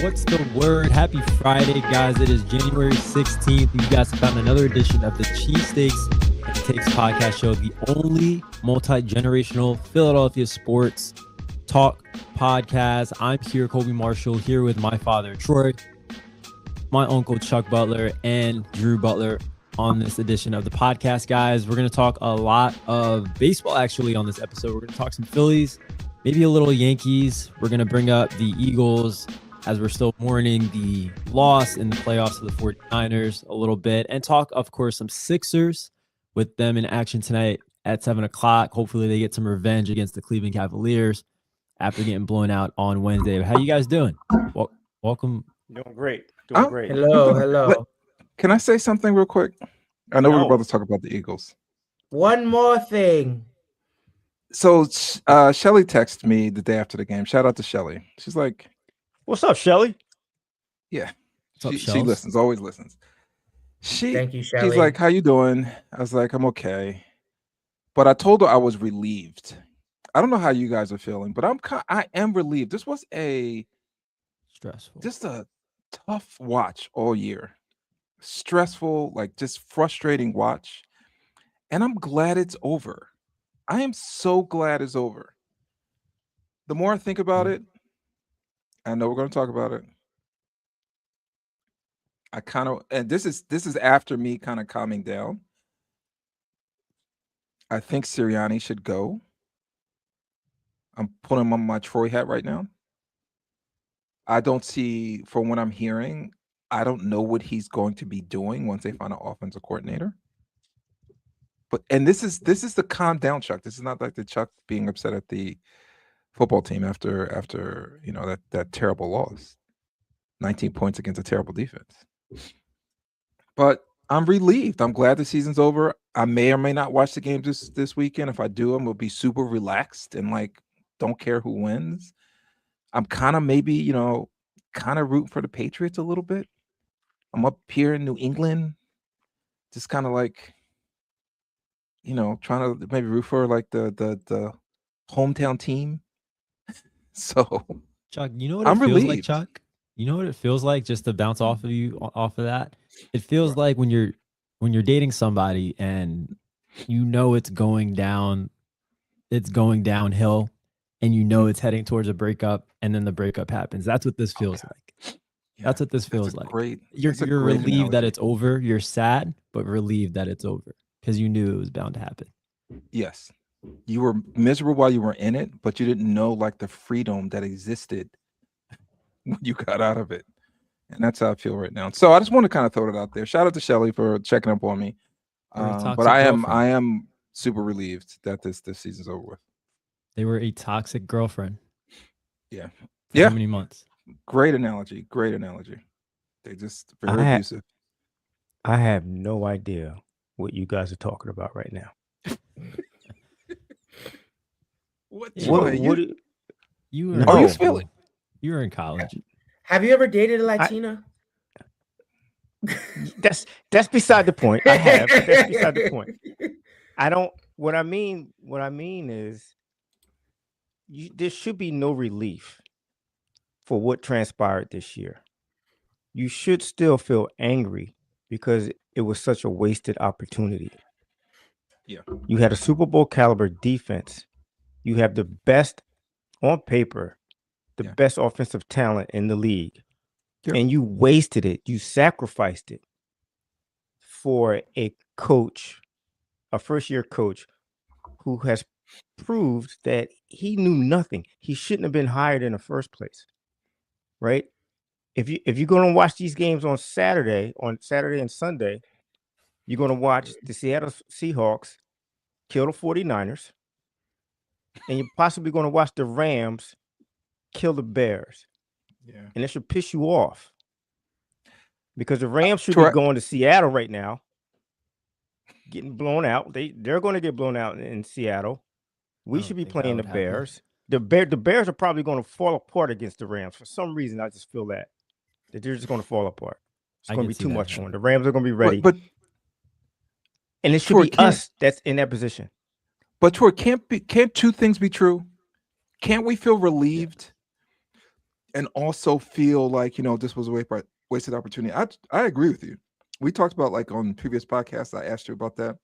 What's the word? Happy Friday, guys. It is January 16th. You guys have found another edition of the Cheesesteaks Takes podcast show, the only multi-generational Philadelphia sports talk podcast. I'm here, Kobe Marshall, here with my father, Troy, my uncle, Chuck Butler, and Drew Butler on this edition of the podcast, guys. We're going to talk a lot of baseball, actually, on this episode. We're going to talk some Phillies, maybe a little Yankees. We're going to bring up the Eagles as we're still mourning the loss in the playoffs to the 49ers a little bit, and talk, of course, some Sixers with them in action tonight at 7 o'clock. Hopefully they get some revenge against the Cleveland Cavaliers after getting blown out on Wednesday. How you guys doing? Welcome. Doing great. Doing great. Hello. Can I say something real quick? I know we're about to talk about the Eagles. One more thing. So Shelly texted me the day after the game. Shout out to Shelly. She's like, "What's up, Shelly?" Yeah, What's up, she listens, always listens. Thank you, Shelly. She's like, "How you doing?" I was like, "I'm okay," but I told her I was relieved. I don't know how you guys are feeling, but I am relieved. This was Stressful. just a tough watch all year. Stressful, like just frustrating watch. And I'm glad it's over. I am so glad it's over. The more I think about it, I know we're going to talk about it. And this is after me kind of calming down. I think Sirianni should go. I'm putting on my Troy hat right now. I don't see, from what I'm hearing, I don't know what he's going to be doing once they find an offensive coordinator. And this is the calm down Chuck. This is not like the Chuck being upset at the football team after that terrible loss. 19 points against a terrible defense. But I'm relieved. I'm glad the season's over. I may or may not watch the game this weekend. If I do, I'm gonna be super relaxed and like don't care who wins. I'm kind of maybe, kind of rooting for the Patriots a little bit. I'm up here in New England, just kind of like, trying to maybe root for like the hometown team. So, Chuck, you know what I'm it feels like, relieved. Chuck? You know what it feels like, just to bounce off of that? It feels like when you're dating somebody and it's going downhill, and it's heading towards a breakup, and then the breakup happens. That's what this feels like. Yeah, That's what this feels like. You're great relieved that analogy. it's over. You're sad, but relieved that it's over because you knew it was bound to happen. Yes. You were miserable while you were in it, but you didn't know like the freedom that existed when you got out of it. And that's how I feel right now. So I just want to kind of throw it out there. Shout out to Shelly for checking up on me. But I am super relieved that this season's over with. They were a toxic girlfriend. Yeah. For how many months? Great analogy. They just very abusive. I have no idea what you guys are talking about right now. What You were Are you feeling? You were in college. Have you ever dated a Latina? That's beside the point. I have. But that's beside the point. I don't. What I mean is, there should be no relief for what transpired this year. You should still feel angry because it was such a wasted opportunity. Yeah. You had a Super Bowl caliber defense. You have the best on paper, best offensive talent in the league. Sure. And you wasted it. You sacrificed it for a coach, a first-year coach who has proved that he knew nothing. He shouldn't have been hired in the first place. Right? If you're going to watch these games on Saturday and Sunday, you're going to watch the Seattle Seahawks kill the 49ers, and you're possibly going to watch the Rams kill the Bears. Yeah. And it should piss you off because the Rams should be going to Seattle right now, getting blown out. They're going to get blown out in Seattle. We should be playing the Bears. The Bears are probably going to fall apart against the Rams. For some reason, I just feel that they're just going to fall apart. It's going to be too much for them. The Rams are going to be ready. But and it should be us that's in that position. But Troy, can't two things be true? Can't we feel relieved and also feel like, this was a wasted opportunity. I agree with you. We talked about, like, on previous podcasts, I asked you about that.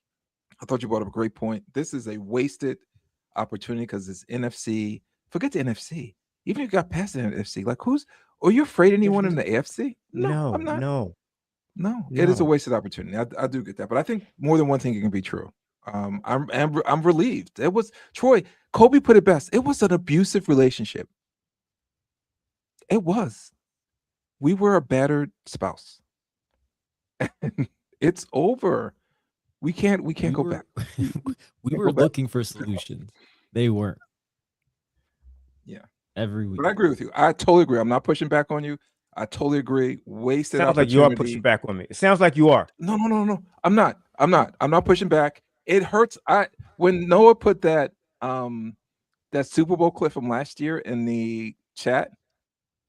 I thought you brought up a great point. This is a wasted opportunity because it's NFC. Forget the NFC. Even if you got past the NFC, like, are you afraid of anyone in the AFC? No, I'm not. No, it is a wasted opportunity. I do get that, but I think more than one thing can be true. I'm relieved. It was Troy. Kobe put it best. It was an abusive relationship. It was. We were a battered spouse. It's over. We can't go back. We were looking for solutions. They weren't. Yeah. Every week. But I agree with you. I totally agree. I'm not pushing back on you. I totally agree. Wasted Sounds opportunity. like you are pushing back on me. It sounds like you are. No. I'm not pushing back. It hurts. When Noah put that Super Bowl clip from last year in the chat,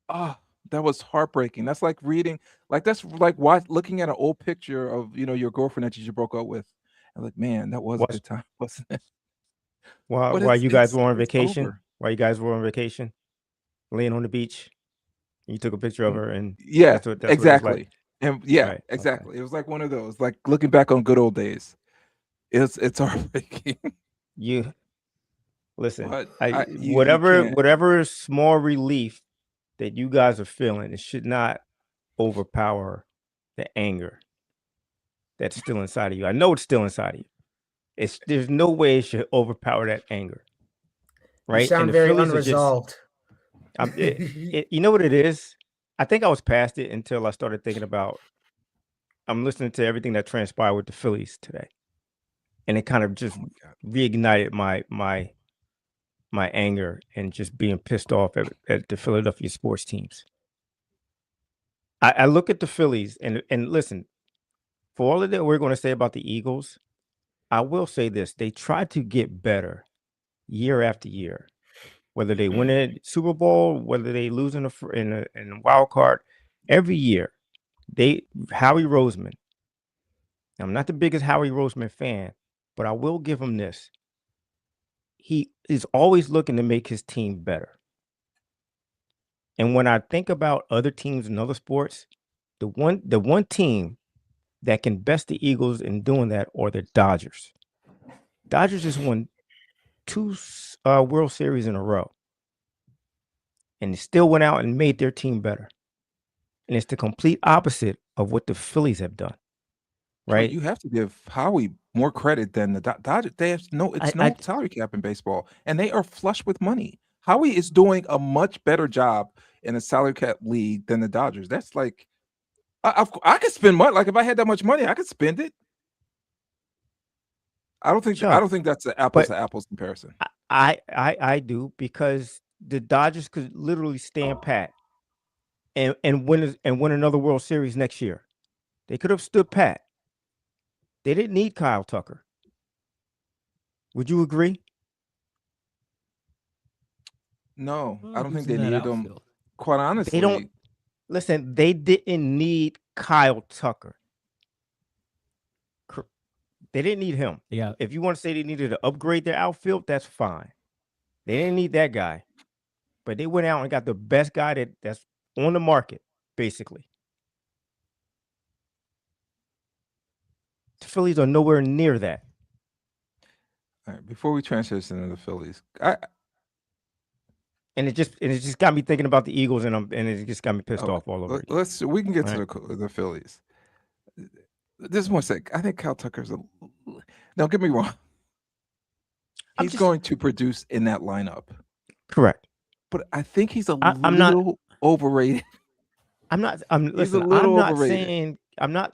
that was heartbreaking. That's like reading, that's like looking at an old picture of your girlfriend that you just broke up with. I'm like, man, that was a good time, wasn't it? While you guys were on vacation, laying on the beach, you took a picture of her, and that's exactly. What it was like. And Right, exactly. Okay. It was like one of those, like looking back on good old days. It's heartbreaking. You listen. You whatever small relief that you guys are feeling, it should not overpower the anger that's still inside of you. I know it's still inside of you. There's no way it should overpower that anger. Right? You sound very unresolved. You know what it is? I think I was past it until I started thinking about. I'm listening to everything that transpired with the Phillies today, and it kind of just reignited my anger and just being pissed off at the Philadelphia sports teams. I look at the Phillies and listen, for all of that we're going to say about the Eagles, I will say this: they try to get better year after year. Whether they win a Super Bowl, whether they lose in a wild card, every year, Howie Roseman. I'm not the biggest Howie Roseman fan, but I will give him this. He is always looking to make his team better. And when I think about other teams in other sports, the one team that can best the Eagles in doing that are the Dodgers. Dodgers just won 2 World Series in a row. And they still went out and made their team better. And it's the complete opposite of what the Phillies have done. Right? You have to give Howie more credit than the Dodgers. They have no salary cap in baseball, and they are flush with money. Howie is doing a much better job in a salary cap league than the Dodgers. That's like, I could spend money. Like, if I had that much money, I could spend it. I don't think that's an apples to apples comparison. I do, because the Dodgers could literally stand pat and win another World Series next year. They could have stood pat. They didn't need Kyle Tucker. Would you agree? No, I don't think they needed him. Quite honestly, they didn't need Kyle Tucker. They didn't need him. Yeah. If you want to say they needed to upgrade their outfield, that's fine. They didn't need that guy. But they went out and got the best guy that's on the market, basically. The Phillies are nowhere near that. All right, before we transition into the Phillies, and it just got me thinking about the Eagles, and it just got me pissed off all over again. We can get to the Phillies. Just one sec. I think Kyle Tucker's don't get me wrong. He's going to produce in that lineup. Correct. But I think he's a little overrated. I'm not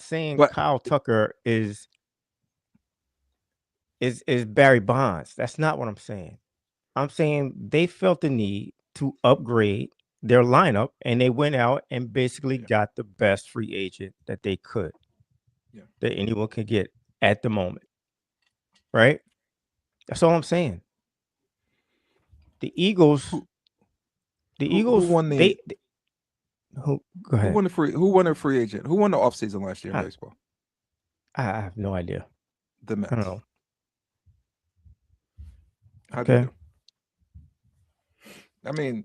saying Kyle Tucker is Barry Bonds. That's not what I'm saying. I'm saying they felt the need to upgrade their lineup, and they went out and basically got the best free agent that they could, that anyone could get at the moment. Right? That's all I'm saying. The Eagles. Who won the? Go ahead. Who won a free agent? Who won the offseason last year in baseball? I have no idea. The Mets. I don't know. How'd they do? I mean,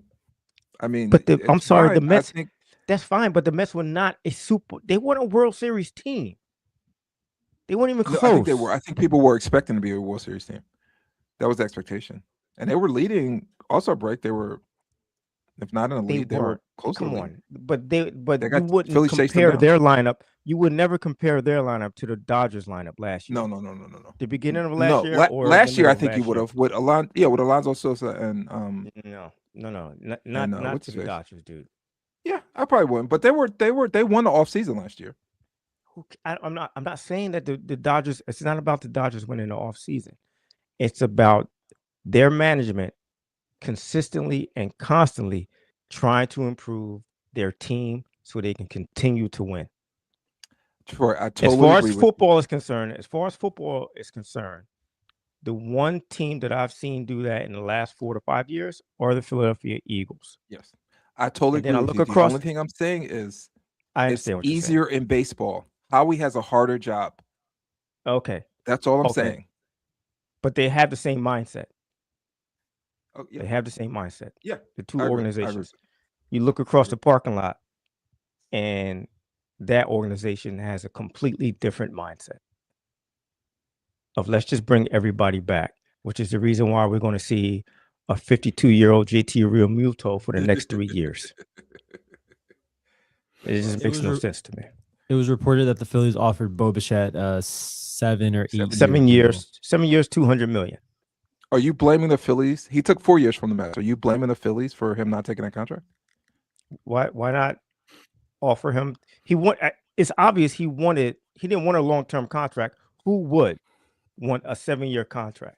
I mean, But it's I'm sorry, the fine. Mets. I think That's fine, but the Mets were not a super. They weren't a World Series team. They weren't even no, close. I think they were. I think people were expecting to be a World Series team. That was the expectation, and they were leading. Also, break. They were, if not in the They lead, they were weren't. close to Come the lead. on, but you got wouldn't Phillies chased them compare down. their lineup. You would never compare their lineup to the Dodgers lineup last year. No. The beginning of last year or last the year I middle of think you last would year? have with Alonso Sosa and No, and not what's to his the face? Dodgers, dude. Yeah, I probably wouldn't. But they won the offseason last year. I'm not saying that the Dodgers. It's not about the Dodgers winning the offseason. It's about their management consistently and constantly trying to improve their team so they can continue to win. Troy, I As totally far agree as with you. football is concerned, the one team that I've seen do that in the last 4 to 5 years are the Philadelphia Eagles. Yes, I totally And then agree I with look you. The across. only thing I'm saying is I it's understand what you're saying. easier in baseball. Howie has a harder job. Okay, That's all I'm saying. but they have the same mindset. Oh, yeah. They have the same mindset. Yeah, The two I agree. organizations. You look across the parking lot, and that organization has a completely different mindset of let's just bring everybody back, which is the reason why we're going to see a 52-year-old JT Realmuto for the next 3 years. It just makes no sense to me. It was reported that the Phillies offered Bo Bichette 7 or 8 7 years, 200 million. Are you blaming the Phillies? He took 4 years from the Mets. Are you blaming the Phillies for him not taking that contract? Why not offer him? It's obvious he didn't want a long-term contract. Who would want a 7-year contract?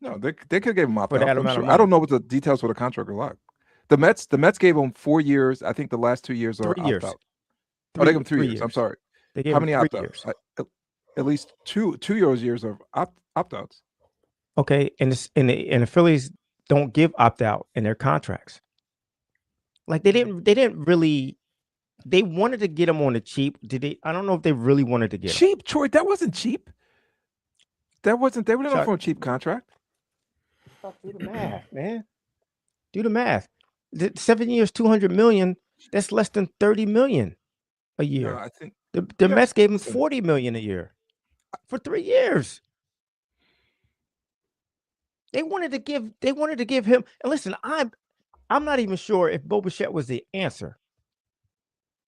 No, they could have gave him opt For out. that I'm amount of sure. I don't money. know what the details for the contract are like. The Mets gave him 4 years. I think the last 2 years are 3 years. opt out. Oh, they gave him 3 years. I'm sorry. They gave How him many 3 opt years. outs? At least two years of opt outs. Okay, and the Phillies don't give opt out in their contracts. Like they didn't really. They wanted to get him on the cheap. Did they? I don't know if they really wanted to get him. Cheap, Troy. That wasn't cheap. That wasn't. They were not for a cheap contract. Do the math, man. Do the math. 7 years, 200 million. That's less than 30 million a year. No, I think The Mets gave him 40 million a year for 3 years. They wanted to give him. And listen, I'm not even sure if Bo Bichette was the answer.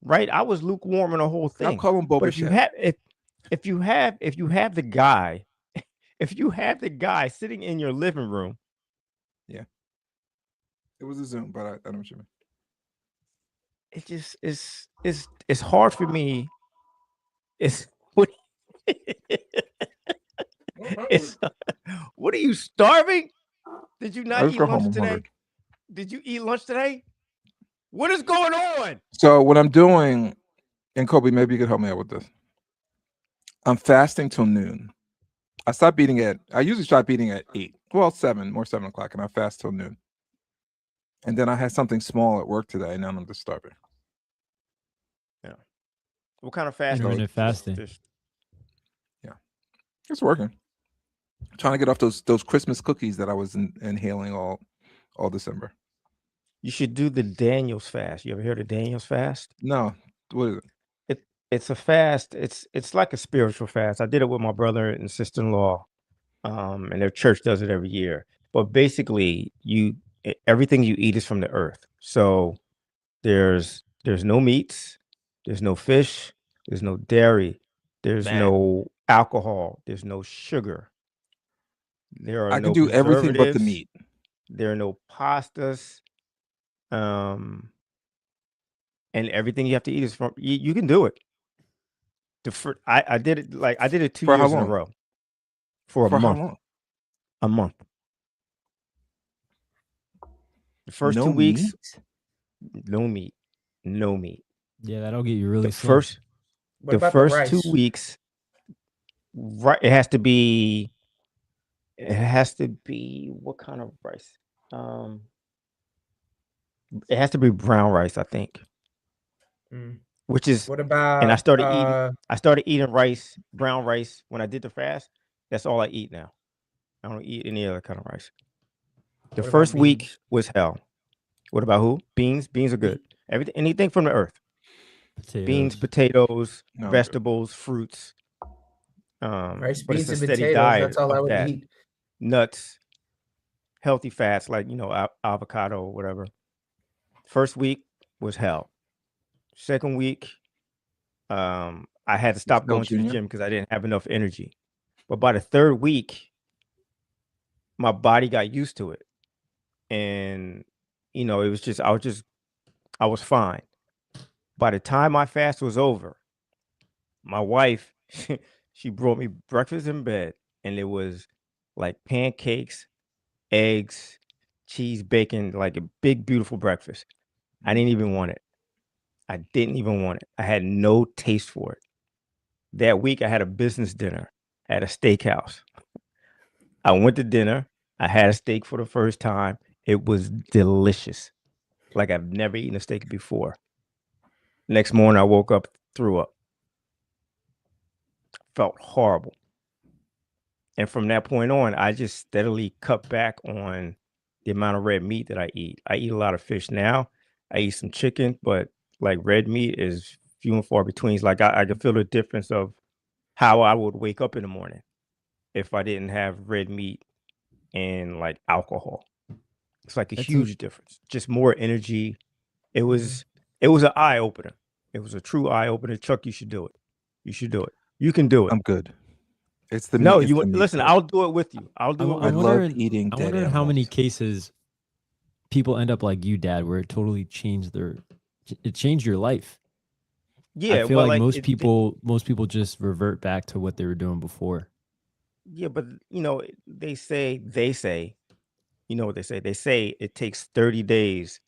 Right? I was lukewarm on the whole thing. I'm calling Bo Bichette. If you have the guy, if you have the guy sitting in your living room. Yeah. It was a Zoom, but I know what you mean. It just it's hard for me. It's what what are you, starving? Did you not eat lunch today? Did you eat lunch today? What is going on? So what I'm doing, and Kobe, maybe you could help me out with this. I'm fasting till noon. I usually stop eating at 8. Well, 7 o'clock, and I fast till noon. And then I had something small at work today, and now I'm just starving. Yeah. What kind of fast? Intermittent fasting. Yeah. It's working. I'm trying to get off those Christmas cookies that I was inhaling all December. You should do the Daniel's fast. You ever heard of Daniel's fast? No. What is it? It's a fast. It's like a spiritual fast. I did it with my brother and sister-in-law. And their church does it every year. But basically, everything you eat is from the earth. So there's no meats, there's no fish, there's no dairy, there's no alcohol, there's no sugar. I can do everything but the meat. There are no pastas. And everything you have to eat is from you can do it. I did it 2 years in a row. For a month. How long? A month. The first 2 weeks, no meat. Yeah, that'll get you really The slow. first 2 weeks, right? It has to be what kind of rice? It has to be brown rice, I think. Which is what about? And I started eating brown rice when I did the fast. That's all I eat now. I don't eat any other kind of rice. The first week was hell. What about who? Beans. Beans are good. Anything from the earth. Beans, potatoes, vegetables, fruits. Rice, but it's beans, a and steady potatoes. diet That's all I of would that. eat. Nuts, healthy fats like avocado or whatever. First week was hell. Second week, I had to stop going to the gym because I didn't have enough energy. But by the third week, my body got used to it, and it was just I was fine. By the time my fast was over, my wife she brought me breakfast in bed, and it was like pancakes, eggs, cheese, bacon, like a big, beautiful breakfast. I didn't even want it. I didn't even want it. I had no taste for it. That week, I had a business dinner at a steakhouse. I went to dinner. I had a steak for the first time. It was delicious. Like I've never eaten a steak before. Next morning, I woke up, threw up. Felt horrible. And from that point on, I just steadily cut back on the amount of red meat that I eat. I eat a lot of fish now. I eat some chicken, but like red meat is few and far between. It's like I can feel the difference of how I would wake up in the morning if I didn't have red meat and like alcohol. It's like a huge difference. Just more energy. It was an eye opener. It was a true eye opener. Chuck, you should do it. You should do it. You can do it. I'm good. It's the no. meat, You listen. I'll do it with you. I'll do it. I love eating I dead wonder animals. how many cases people end up like you, Dad, where it totally changed your life. Yeah, I feel like most people just revert back to what they were doing before. Yeah, but they say, you know what they say? They say it takes 30 days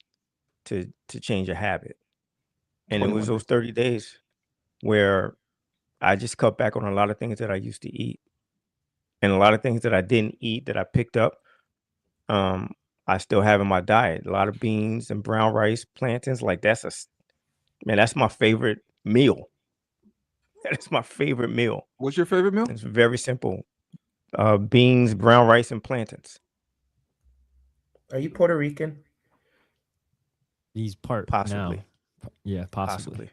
to change a habit. And it was those 30 days where I just cut back on a lot of things that I used to eat. And a lot of things that I didn't eat that I picked up, I still have in my diet. A lot of beans and brown rice, plantains, like that's my favorite meal. That is my favorite meal. What's your favorite meal? It's very simple. Beans, brown rice, and plantains. Are you Puerto Rican? He's part possibly. Now. Yeah, possibly.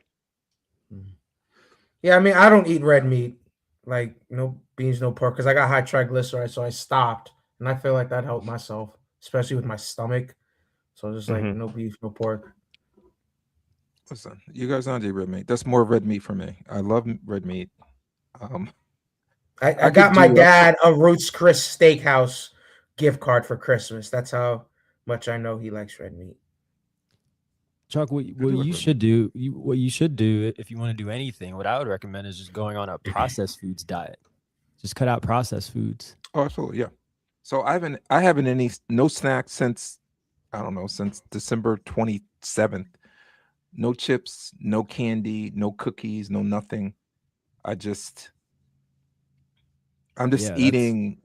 Yeah, I mean, I don't eat red meat, like no beans, no pork, because I got high triglycerides, so I stopped, and I feel like that helped myself, especially with my stomach. So just like no beef, no pork. Listen, you guys don't do red meat. That's more red meat for me. I love red meat. I got my dad a Roots Chris Steakhouse gift card for Christmas. That's how much I know he likes red meat. Chuck, what you should do if you want to do anything, what I would recommend is just going on a processed foods diet. Just cut out processed foods. Oh, absolutely, yeah. So I haven't no snacks since since December 27th. No chips, no candy, no cookies, no nothing. I'm just eating.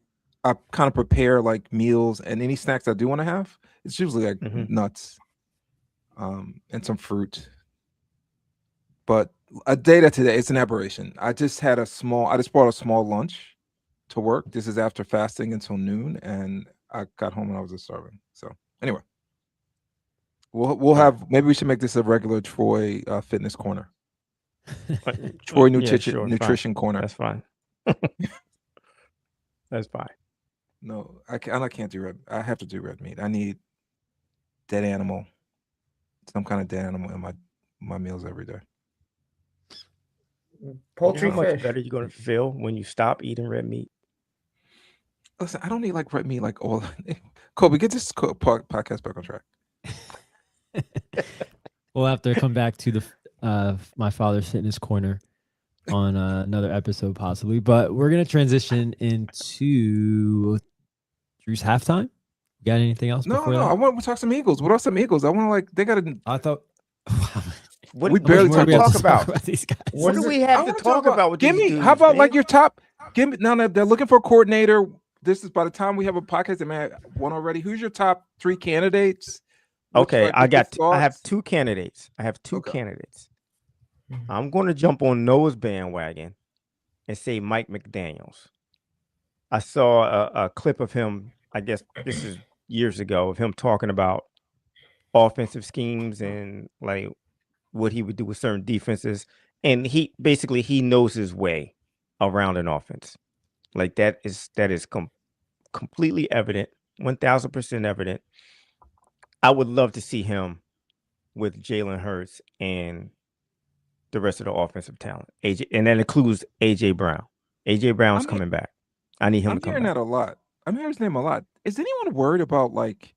I kind of prepare like meals, and any snacks I do want to have, it's usually like nuts, and some fruit. But a day to today, it's an aberration. I just brought a small lunch to work. This is after fasting until noon, and I got home and I was just starving. So anyway, we'll have, maybe we should make this a regular Troy fitness corner. Troy nutrition corner. That's fine. That's fine. No, I can't do red. I have to do red meat. I need dead animal, some kind of dead animal in my meals every day. Poultry, how much fish. better you're gonna feel when you stop eating red meat? Listen, I don't need like red meat like all. Kobe, get this podcast back on track. We'll have to come back to the my father's fitness corner on another episode possibly, but we're gonna transition into Drew's halftime. You got anything else? No. I want to talk some Eagles. What are some Eagles? I want to they got to. I thought. We barely talk about these guys. What do we have to talk about with these dudes, how about man? like your top? Give me now. They're looking for a coordinator. This is by the time we have a podcast. They may have one already. Who's your top 3 candidates? Okay, I have 2 candidates. Candidates. I'm going to jump on Noah's bandwagon and say Mike McDaniels. I saw a clip of him. I guess this is years ago, of him talking about offensive schemes and like what he would do with certain defenses. And he knows his way around an offense. Like that is completely evident, 1000% evident. I would love to see him with Jalen Hurts and the rest of the offensive talent. AJ, and that includes AJ Brown. AJ Brown's coming back. I need him to come back. I'm hearing that a lot. I'm hearing his name a lot. Is anyone worried about like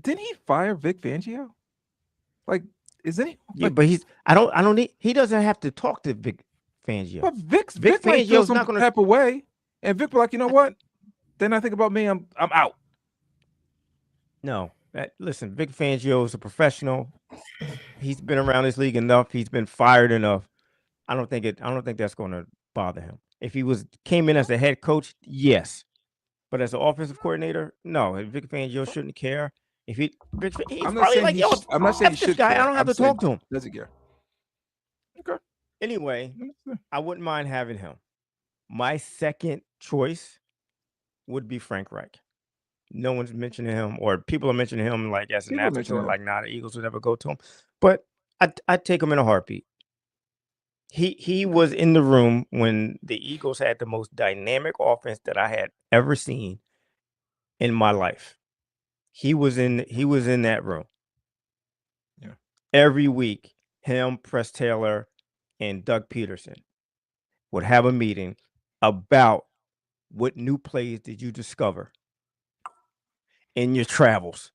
didn't he fire Vic Fangio? Like, is any? Yeah, but I don't need. He doesn't have to talk to Vic Fangio. But Vic might feel some type of way, and Vic be like, you know what? Then I think about me. I'm out. No, listen. Vic Fangio is a professional. He's been around this league enough. He's been fired enough. I don't think that's going to bother him. If he came in as a head coach, yes. But as an offensive coordinator, no. Vic Fangio shouldn't care. If he's probably like, yo, I'm not saying he should guy. care. I don't have to talk to him. Doesn't care. Okay. Anyway, I wouldn't mind having him. My second choice would be Frank Reich. No one's mentioning him, or people are mentioning him like as an afterthought, like the Eagles would never go to him. But I'd take him in a heartbeat. He was in the room when the Eagles had the most dynamic offense that I had ever seen in my life. He was in that room. Yeah. Every week, him, Press Taylor, and Doug Peterson would have a meeting about what new plays did you discover in your travels.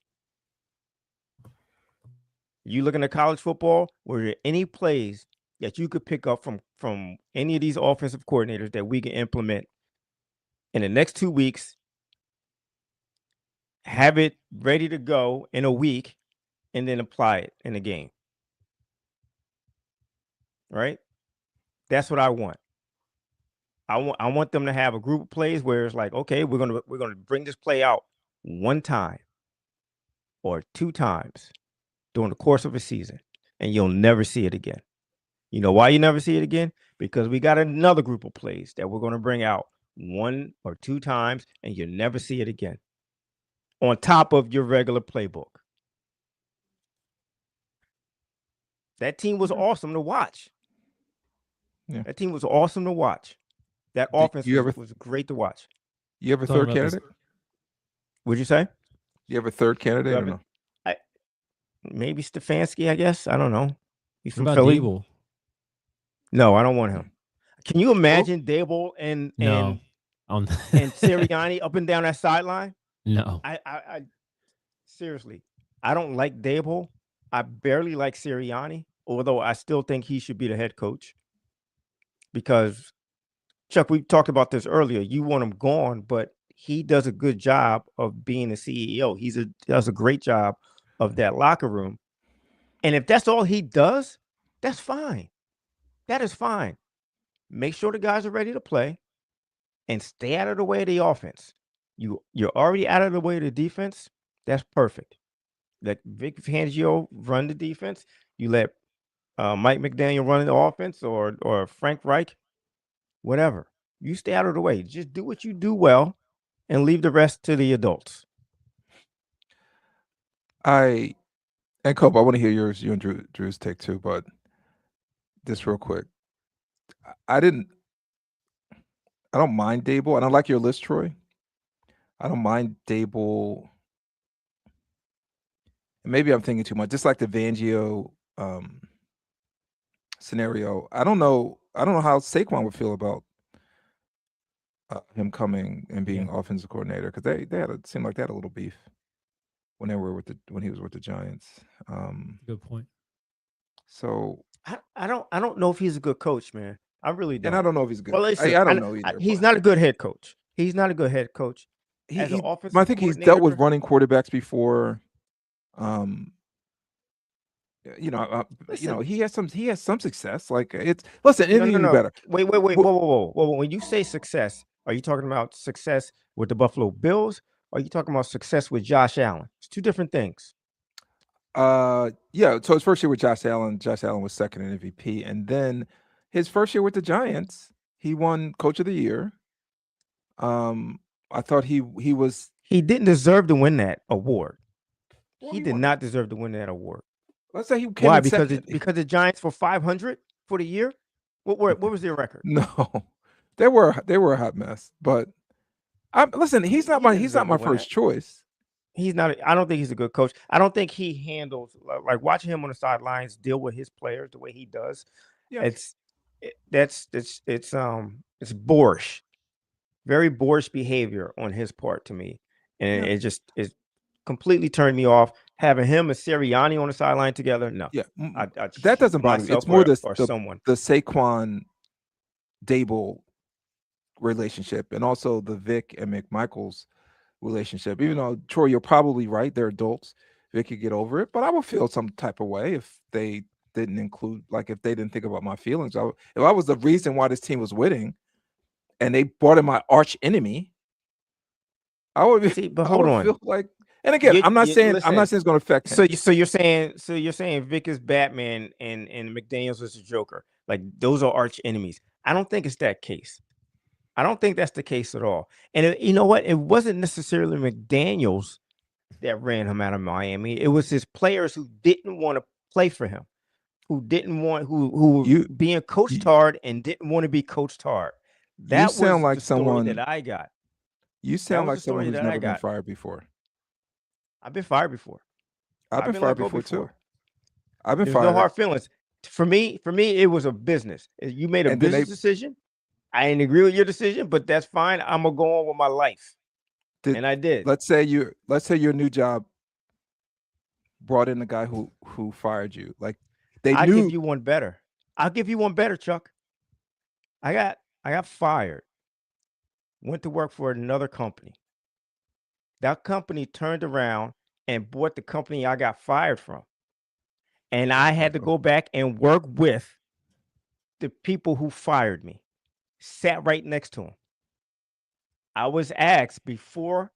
You looking at college football, were there any plays that you could pick up from any of these offensive coordinators that we can implement in the next 2 weeks, have it ready to go in a week, and then apply it in a game? Right? That's what I want. I want them to have a group of plays where it's like, okay, we're gonna bring this play out one time or 2 times during the course of a season, and you'll never see it again. You know why you never see it again? Because we got another group of plays that we're going to bring out 1 or 2 times, and you'll never see it again on top of your regular playbook. That team was awesome to watch. Yeah. That team was awesome to watch. That offense was great to watch. You have a third candidate? What'd you say? You have a third candidate or no? Maybe Stefanski, I guess. I don't know. He's from about Philly. Dable? No, I don't want him. Can you imagine Dable and Sirianni up and down that sideline? No. I seriously, I don't like Dable. I barely like Sirianni, although I still think he should be the head coach. Because, Chuck, we talked about this earlier. You want him gone, but he does a good job of being a CEO. He does a great job of that locker room. And if that's all he does, that's fine. That is fine. Make sure the guys are ready to play and stay out of the way of the offense. You're already out of the way of the defense. That's perfect. Let Vic Fangio run the defense. You let Mike McDaniel run the offense, or Frank Reich, whatever. You stay out of the way. Just do what you do well and leave the rest to the adults. And Cope, I want to hear you and Drew's take too, but just real quick. I don't mind Dable. I don't like your list, Troy. I don't mind Dable. Maybe I'm thinking too much. Just like the Fangio scenario. I don't know how Saquon would feel about him coming and being offensive coordinator, because it seemed like they had a little beef when he was with the Giants. Good point. So I don't know if he's a good coach, man. I really don't. And I don't know if he's good. Well, listen, I don't know either. He's not a good head coach. He's not a good head coach. I think he's dealt with running quarterbacks before. He has some success. Like anything better. Wait. Whoa. When you say success, are you talking about success with the Buffalo Bills? Or are you talking about success with Josh Allen? It's 2 different things. Yeah. So his first year with Josh Allen was second in MVP, and then his first year with the Giants, he won Coach of the Year. I thought he was. He didn't deserve to win that award. He did not deserve to win that award. Let's say he came Why? in second. Because the Giants for 500 for the year. What was their record? No, they were a hot mess. But listen, he's not my first choice. He's not. I don't think he's a good coach. I don't think he handles like watching him on the sidelines deal with his players the way he does. Yeah. It's boorish, very boorish behavior on his part to me, and it completely turned me off. Having him and Sirianni on the sideline together, no, that doesn't bother me. It's more the Saquon Dable relationship, and also the Vic and McMichaels relationship. Even though, Troy, you're probably right, they're adults. Vic could get over it, but I would feel some type of way if they didn't include, like, if they didn't think about my feelings. If I was the reason why this team was winning and they brought in my arch enemy, I would be. But hold on. Feel like, and again, I'm not saying it's going to affect him. So you're saying Vic is Batman and McDaniels is a Joker. Like, those are arch enemies. I don't think it's that case. I don't think that's the case at all. And you know what? It wasn't necessarily McDaniels that ran him out of Miami. It was his players who didn't want to play for him, who were being coached hard and didn't want to be coached hard. That was like the story that I got. You sound like someone who's never been fired before. I've been fired before. I've been fired before too. I've been fired. No hard feelings. For me, it was a business. You made a business decision. I didn't agree with your decision, but that's fine. I'm gonna go on with my life, and I did. Let's say your new job brought in the guy who fired you. Like, I'll give you one better. I'll give you one better, Chuck. I got fired. Went to work for another company. That company turned around and bought the company I got fired from, and I had to go back and work with the people who fired me. Sat right next to him. I was asked before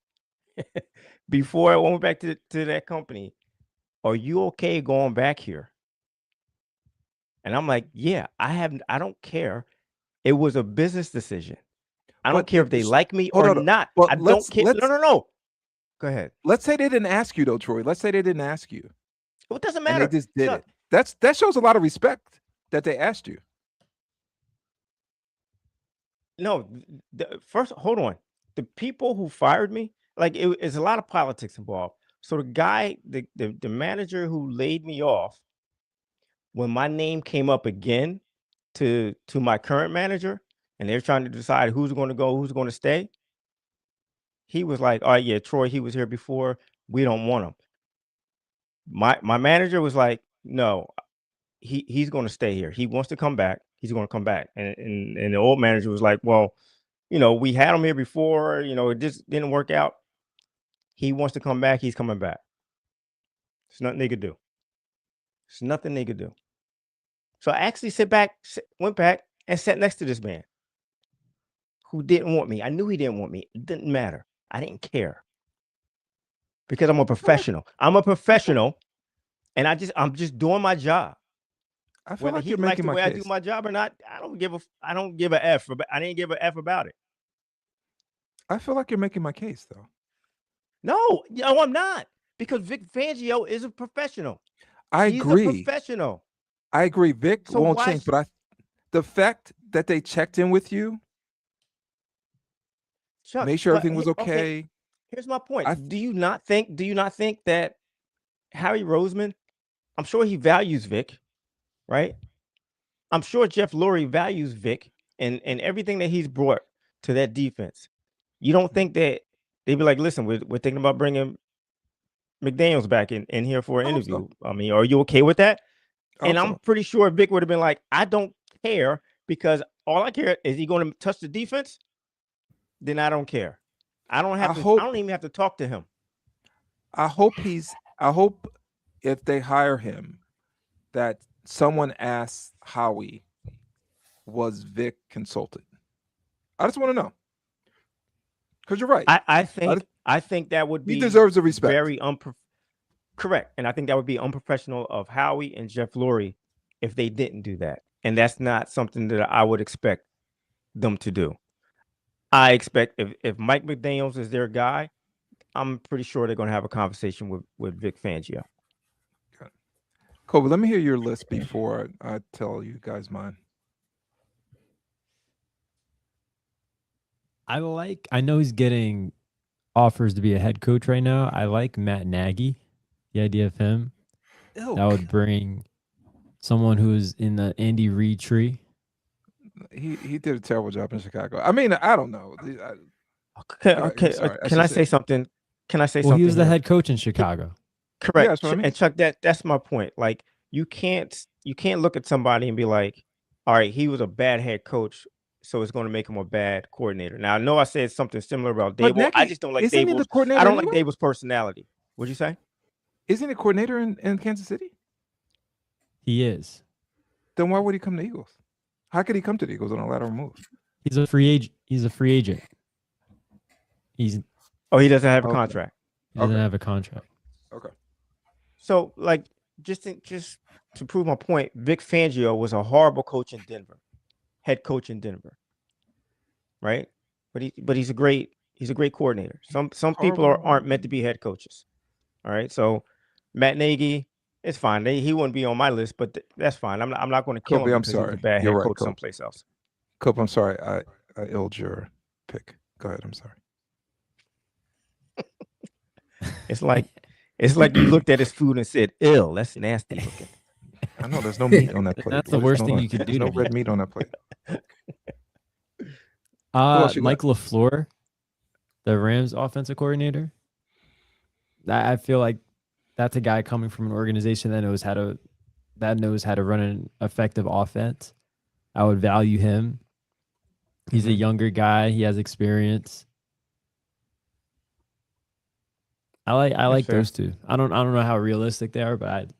I went back to that company, are you okay going back here? And I'm like, yeah, I don't care. It was a business decision. I don't care if they like me or not. I don't care. No. Go ahead. Let's say they didn't ask you though, Troy. Let's say they didn't ask you. Well, it doesn't matter. And they just did it. That shows a lot of respect that they asked you. No, first, hold on. The people who fired me, like, it's a lot of politics involved. So the guy, the manager who laid me off, when my name came up again to my current manager, and they're trying to decide who's going to go, who's going to stay, he was like, "All right, yeah, Troy, he was here before. We don't want him." My manager was like, "No, he's going to stay here. He wants to come back. He's going to come back." And the old manager was like, "Well, we had him here before. It just didn't work out. He wants to come back. He's coming back. There's nothing they could do. There's nothing they could do." So I actually went back and sat next to this man who didn't want me. I knew he didn't want me. It didn't matter. I didn't care because I'm a professional. I'm a professional, and I'm just doing my job. I feel like you're making my case. I do my job or not, I don't give a F. I didn't give a F about it. I feel like you're making my case, though. No, I'm not, because Vic Fangio is a professional. He's agree. A professional. I agree. Vic won't change, but the fact that they checked in with you, Chuck, make sure everything was okay. Here's my point. Do you not think that Harry Roseman, I'm sure he values Vic, right? I'm sure Jeff Lurie values Vic and everything that he's brought to that defense. You don't think that they'd be like, "Listen, we're thinking about bringing McDaniels back in here for an interview." So. I mean, are you okay with that? And I'm pretty sure Vic would have been like, "I don't care, because all I care is he going to touch the defense. Then I don't care. I don't even have to talk to him." I hope if they hire him, that someone asks Howie, was Vic consulted? I just want to know. Because you're right. I think that would be, he deserves the respect. Very correct. And I think that would be unprofessional of Howie and Jeff Lurie if they didn't do that. And that's not something that I would expect them to do. I expect if Mike McDaniels is their guy, I'm pretty sure they're going to have a conversation with Vic Fangio. Kobe, let me hear your list before I tell you guys mine. I know he's getting offers to be a head coach right now. I like Matt Nagy, the idea of him. That would bring someone who's in the Andy Reid tree. He did a terrible job in Chicago. I mean, I don't know. Okay. Can I say something? Can I say something? Well, he was the here? head coach in Chicago. Correct. Yeah, that's what I mean. And Chuck, that's my point. Like you can't look at somebody and be like, all right, he was a bad head coach, so it's going to make him a bad coordinator. Now I know I said something similar about But Dable. Nagy, I just don't like isn't he the Dable's. coordinator I don't anyway? like Dable's personality. What'd you say? Isn't he a coordinator in Kansas City? He is. Then why would he come to Eagles? How could he come to the Eagles on a lateral move? He's a free agent. He doesn't have a Okay. contract. He doesn't have a contract. Okay. So like just to prove my point, Vic Fangio was a horrible coach in Denver, head coach in Denver, right? But he's a great coordinator. Some people aren't meant to be head coaches. All right, so Matt Nagy, it's fine. He wouldn't be on my list, but that's fine. I'm not going to kill Kobe, him I'm because sorry. he's a bad You're head right, coach Kobe. someplace else. Cope, I'm sorry. I illed your pick. Go ahead. I'm sorry. It's like you looked at his food and said, "Ill, that's nasty looking." I know there's no meat on that plate. That's the worst thing you could do. There's no red meat on that plate. Mike LaFleur, the Rams offensive coordinator. I feel like that's a guy coming from an organization that knows how to run an effective offense. I would value him. He's a younger guy. He has experience. I like those two. I don't know how realistic they are, but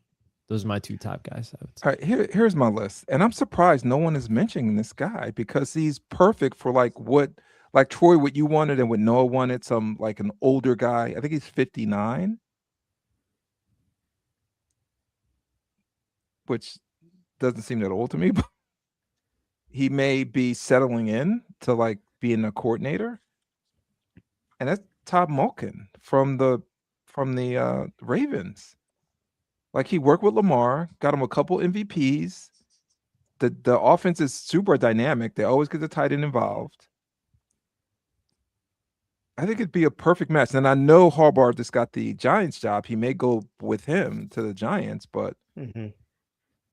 those are my two top guys. I would say. All right, here's my list, and I'm surprised no one is mentioning this guy because he's perfect for like Troy, what you wanted and what Noah wanted. Some like an older guy. I think he's 59, which doesn't seem that old to me, but he may be settling in to like being a coordinator, and that's Todd Monken from the Ravens. Like he worked with Lamar, got him a couple MVPs. The offense is super dynamic. They always get the tight end involved. I think it'd be a perfect match. And I know Harbaugh just got the Giants job. He may go with him to the Giants, but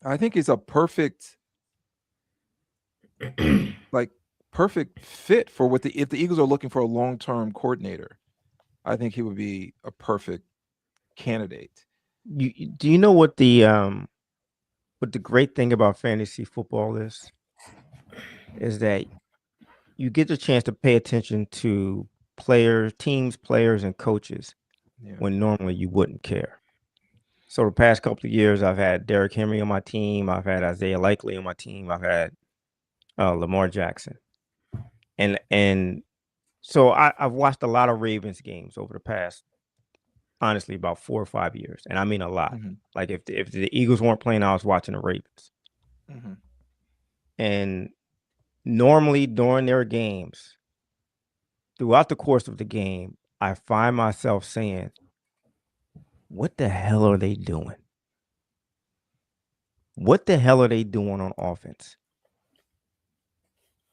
I think it's a perfect fit for if the Eagles are looking for a long-term coordinator. I think he would be a perfect candidate. Do you know what the great thing about fantasy football is that you get the chance to pay attention to teams, players, and coaches when normally you wouldn't care. So the past couple of years, I've had Derrick Henry on my team. I've had Isaiah Likely on my team. I've had Lamar Jackson. And so I've watched a lot of Ravens games over the past, honestly, about 4 or 5 years. And I mean a lot. Like if the Eagles weren't playing, I was watching the Ravens. And normally during their games, throughout the course of the game, I find myself saying, what the hell are they doing? What the hell are they doing on offense?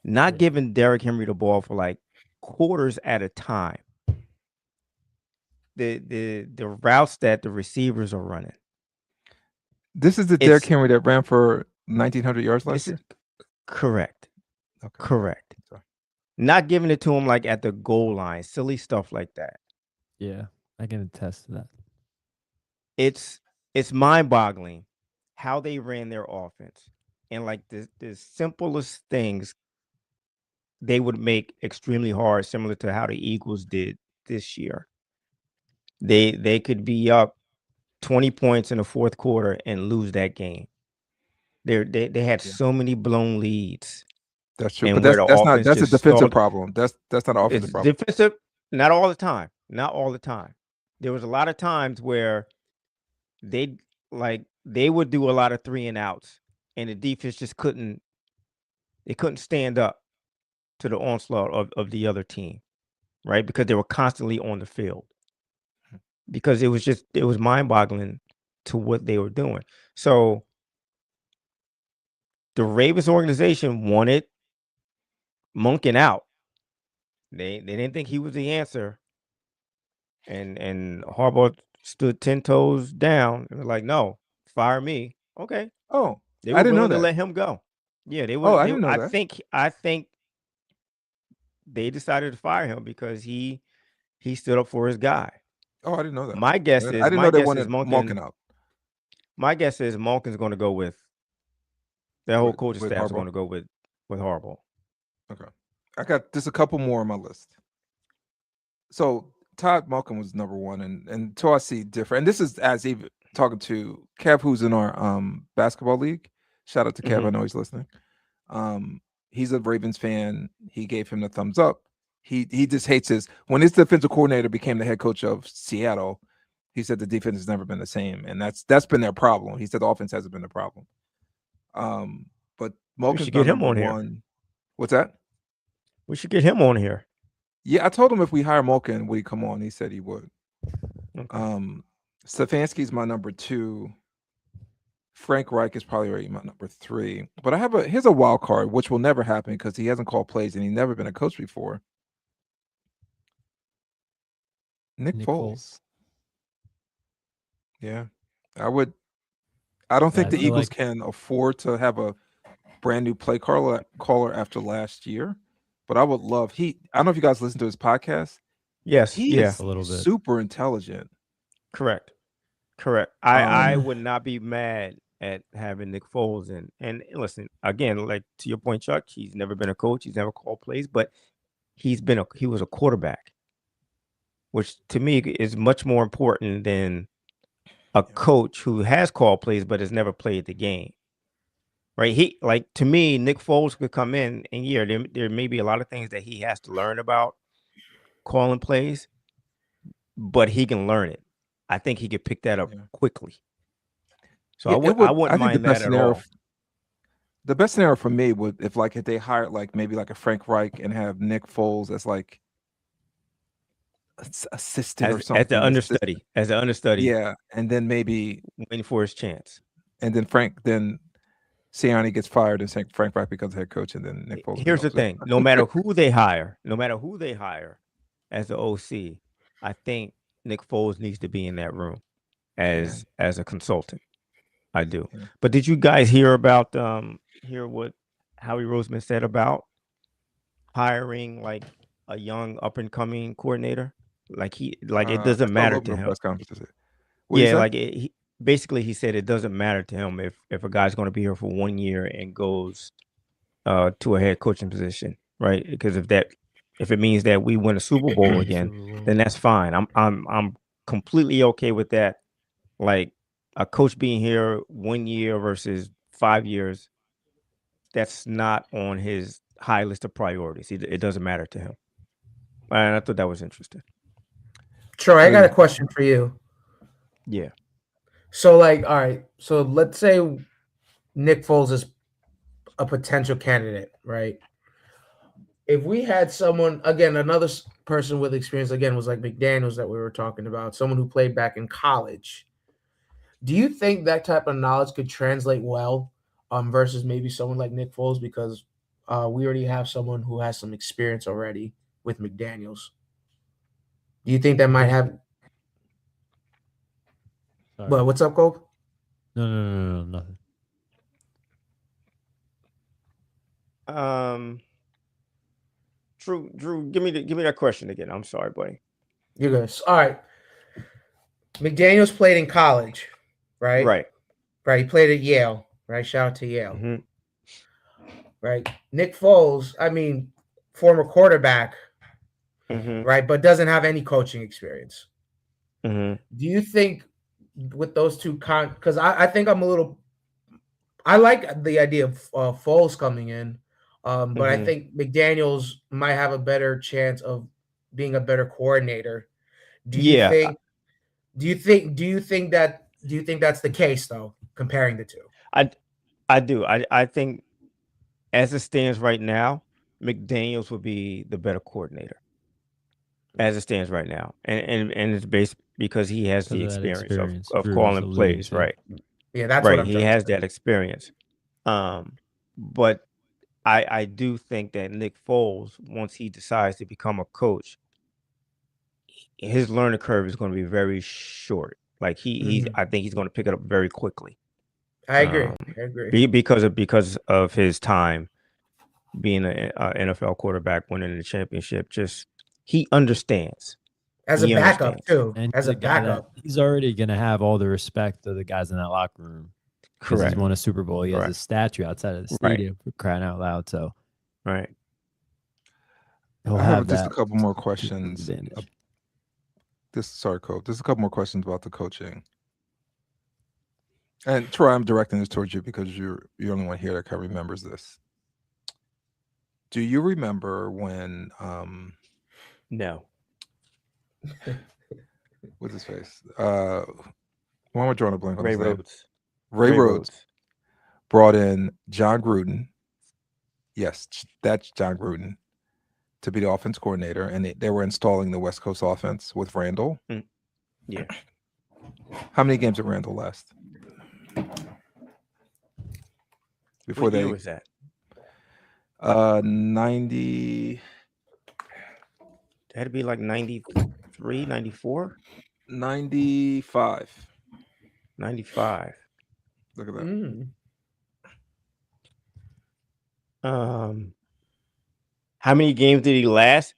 Not giving Derrick Henry the ball for like quarters at a time. The routes that the receivers are running. This is the Derrick Henry that ran for 1,900 yards last year? Correct. Okay. Correct. Sorry. Not giving it to him like at the goal line, silly stuff like that. Yeah, I can attest to that. It's mind-boggling how they ran their offense. And like the simplest things they would make extremely hard, similar to how the Eagles did this year. They could be up 20 points in the fourth quarter and lose that game. They had so many blown leads. That's true, but that's a defensive problem. That's not an offensive problem. Defensive, not all the time. Not all the time. There was a lot of times where they would do a lot of 3 and outs, and the defense just couldn't stand up to the onslaught of the other team, right? Because they were constantly on the field. because it was mind-boggling to what they were doing. So the Ravens organization wanted Monken out. They didn't think he was the answer, and Harbaugh stood 10 toes down and was like, "No, fire me." Okay, Oh, they I were didn't know willing to that. let him go. Yeah, they Oh, were. I didn't know I that. think they decided to fire him because he stood up for his guy. Oh, I didn't know that. My guess I is didn't know they wanted Malkin out Monken's going to go with that whole coaching with staff is going Harbaugh. to go with Harbaugh. Okay, I got just a couple more on my list. So Todd Malkin was number one, and until I see different, and this is as even talking to Kev, who's in our basketball league. Shout out to Kev, I know he's listening. He's a Ravens fan. He gave him the thumbs up. He just hates when his defensive coordinator became the head coach of Seattle. He said the defense has never been the same, and that's been their problem. He said the offense hasn't been the problem. But Malkin's get him number on here. one. What's that? We should get him on here. Yeah, I told him if we hire Malkin, would he come on? He said he would. Okay. Stefanski's my number 2. Frank Reich is probably already my number 3. But here's a wild card, which will never happen because he hasn't called plays and he's never been a coach before. Nick Foles. Yeah, I don't think the Eagles can afford to have a brand new play caller after last year, but I would love I don't know if you guys listen to his podcast. Yes, he is a little bit super intelligent. Correct. I would not be mad at having Nick Foles in. And listen, again, like to your point, Chuck, he's never been a coach, he's never called plays, but he was a quarterback, which to me is much more important than a coach who has called plays but has never played the game. Right? To me, Nick Foles could come in and there may be a lot of things that he has to learn about calling plays, but he can learn it. I think he could pick that up quickly. So I wouldn't mind that at all. The best scenario for me would if they hired maybe a Frank Reich and have Nick Foles as assistant or something. As an understudy. Yeah, and then maybe waiting for his chance. And then Sirianni gets fired and Frank Reich becomes head coach, and then Nick Foles. Here's the thing: no matter who they hire as the OC, I think Nick Foles needs to be in that room as a consultant. I do. Yeah. But did you guys hear about what Howie Roseman said about hiring a young up and coming coordinator? It doesn't matter to him. He said it doesn't matter to him if a guy's going to be here for 1 year and goes to a head coaching position, right? Because if it means that we win a Super Bowl again, then that's fine. I'm completely okay with that. Like a coach being here 1 year versus 5 years, that's not on his high list of priorities. It doesn't matter to him. And I thought that was interesting. Troy, I got a question for you. Yeah. So, all right. So let's say Nick Foles is a potential candidate, right? If we had someone, again, another person with experience, again, was like McDaniels that we were talking about, someone who played back in college. Do you think that type of knowledge could translate well versus maybe someone like Nick Foles? Because we already have someone who has some experience already with McDaniels. Do you think that might have... Sorry. But what's up, Cole? No, nothing. Drew, give me that question again. I'm sorry, buddy. You're good. All right. McDaniels played in college, right? Right. He played at Yale, right? Shout out to Yale. Mm-hmm. Right. Nick Foles, former quarterback, right, but doesn't have any coaching experience. Mm-hmm. Do you think with those two because I think I like the idea of Foles coming in, but I think McDaniels might have a better chance of being a better coordinator. Do you think that's the case though, comparing the two? I do. I think as it stands right now, McDaniels would be the better coordinator. As it stands right now, and it's because he has the Because of that experience experience of Drew was calling alluding plays, to. right? Yeah, that's what Right. I'm He trying to has say. that experience. But I do think that Nick Foles, once he decides to become a coach, his learning curve is going to be very short. Like I think he's going to pick it up very quickly. I agree. I agree. Because of his time being an NFL quarterback, winning the championship. Just he understands. As a He backup understands. too. And As he's a a guy that backup. he's already gonna have all the respect of the guys in that locker room because he's Correct. won a Super Bowl. He has a Correct. statue outside of the Right. stadium for crying out loud. So Right. he'll I have have just that a couple more to his questions. advantage. Sorry, Coach. Just a couple more questions about the coaching. And Troy, I'm directing this towards you because you're the only one here that kind of remembers this. Do you remember when No. what's his face? Why am I drawing a blank on Ray his name? Rhodes. Ray Rhodes brought in John Gruden. Yes, that's John Gruden to be the offense coordinator, and they were installing the West Coast offense with Randall. Yeah. How many games did Randall last? Before What year was that? 90. It had to be like 93, 94, 95. 95. Look at that. How many games did he last?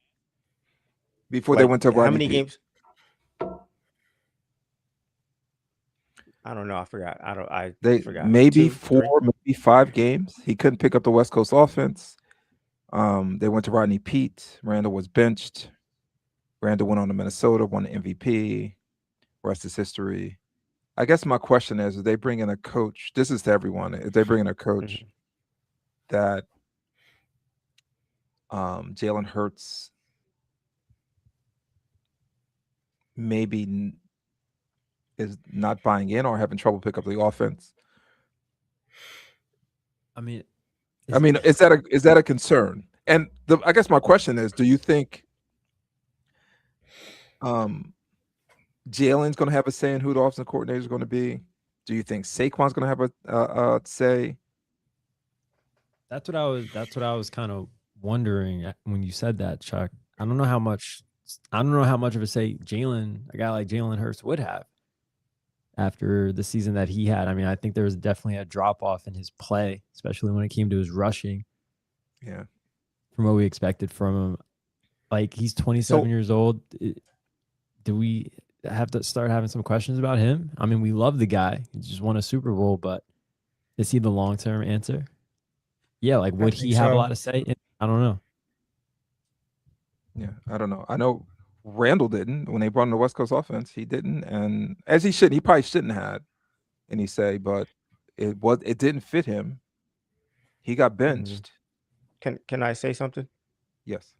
Before they went to how Rodney many Peete. games? I don't know. I forgot. I forgot. Maybe 2, 4, 3? maybe 5 games. He couldn't pick up the West Coast offense. They went to Rodney Peete. Randall was benched. Randall went on to Minnesota, won the MVP. Rest is history. I guess my question is, if they bring in a coach, this is to everyone, if they bring in a coach that Jalen Hurts maybe is not buying in or having trouble pick up the offense. I mean, is that a concern? And I guess my question is, do you think Jalen's going to have a say in who the offensive coordinator is going to be? Do you think Saquon's going to have a say? That's what I was kind of wondering when you said that, Chuck. I don't know how much of a say a guy like Jalen Hurts would have after the season that he had. I mean, I think there was definitely a drop off in his play, especially when it came to his rushing. Yeah. From what we expected from him. Like, he's 27 years old. Do we have to start having some questions about him? I mean, we love the guy. He just won a Super Bowl, but is he the long-term answer? Yeah, like, would he have a lot to say? I don't know. Yeah, I don't know. I know Randall didn't when they brought in the West Coast offense. He didn't, and as he shouldn't. He probably shouldn't have any say, but it didn't fit him. He got benched. Can I say something? Yes.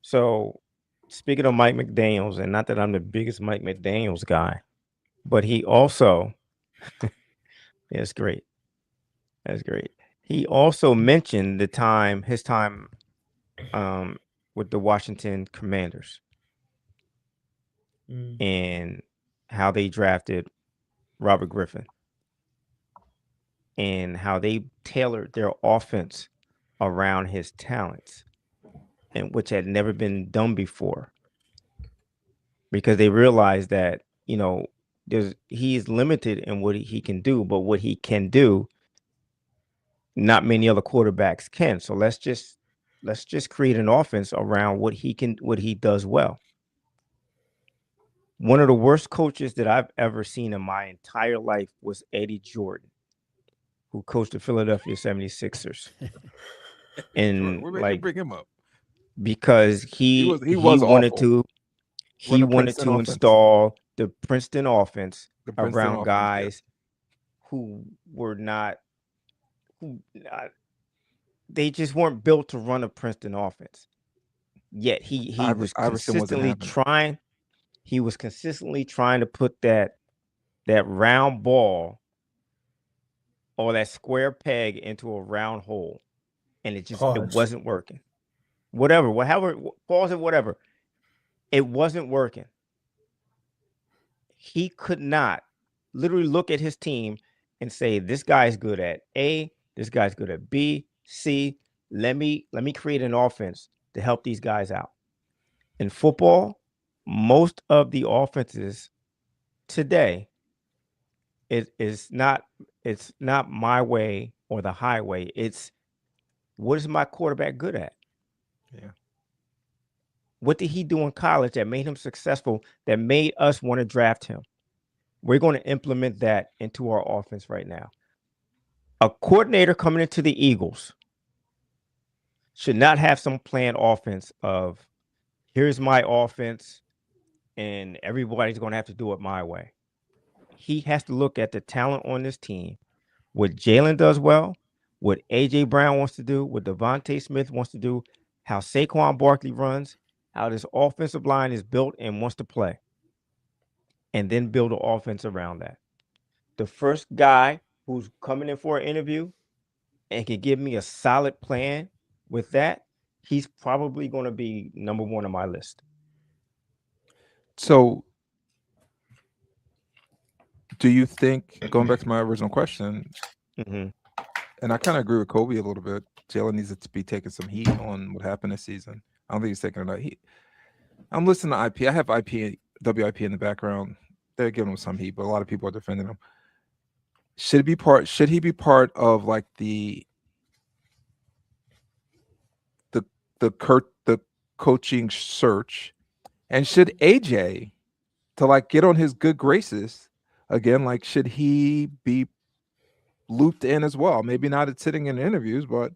So, speaking of Mike McDaniels, and not that I'm the biggest Mike McDaniels guy, but he also, that's great. That's great. He also mentioned his time with the Washington Commanders and how they drafted Robert Griffin and how they tailored their offense around his talents, and which had never been done before, because they realized that, he is limited in what he can do, but what he can do, not many other quarterbacks can. So let's just create an offense around what he does well. One of the worst coaches that I've ever seen in my entire life was Eddie Jordan, who coached the Philadelphia 76ers. And What made you bring him up? Because he wanted awful. to install the Princeton offense around guys who were not, they just weren't built to run a Princeton offense. Yet he was consistently trying. He was consistently trying to put that round ball or that square peg into a round hole, and it wasn't working. Whatever, pause it, whatever. It wasn't working. he could not literally look at his team and say, this guy's good at A, this guy's good at B, C. Let me create an offense to help these guys out. In football, most of the offenses today, it's not my way or the highway. It's what is my quarterback good at? Yeah. What did he do in college that made him successful, that made us want to draft him? We're going to implement that into our offense right now. A coordinator coming into the Eagles should not have some planned offense of, here's my offense and everybody's going to have to do it my way. He has to look at the talent on this team, what Jalen does well, what A.J. Brown wants to do, what Devontae Smith wants to do, how Saquon Barkley runs, how this offensive line is built and wants to play, and then build an offense around that. The first guy who's coming in for an interview and can give me a solid plan with that, he's probably going to be number one on my list. So, do you think, going back to my original question, and I kind of agree with Kobe a little bit, Jalen needs to be taking some heat on what happened this season. I don't think he's taking enough heat. I'm listening to IP. I have WIP in the background. They're giving him some heat, but a lot of people are defending him. Should he be part of like the coaching search? And should AJ, to like get on his good graces again, like should he be looped in as well? Maybe not at sitting in interviews, but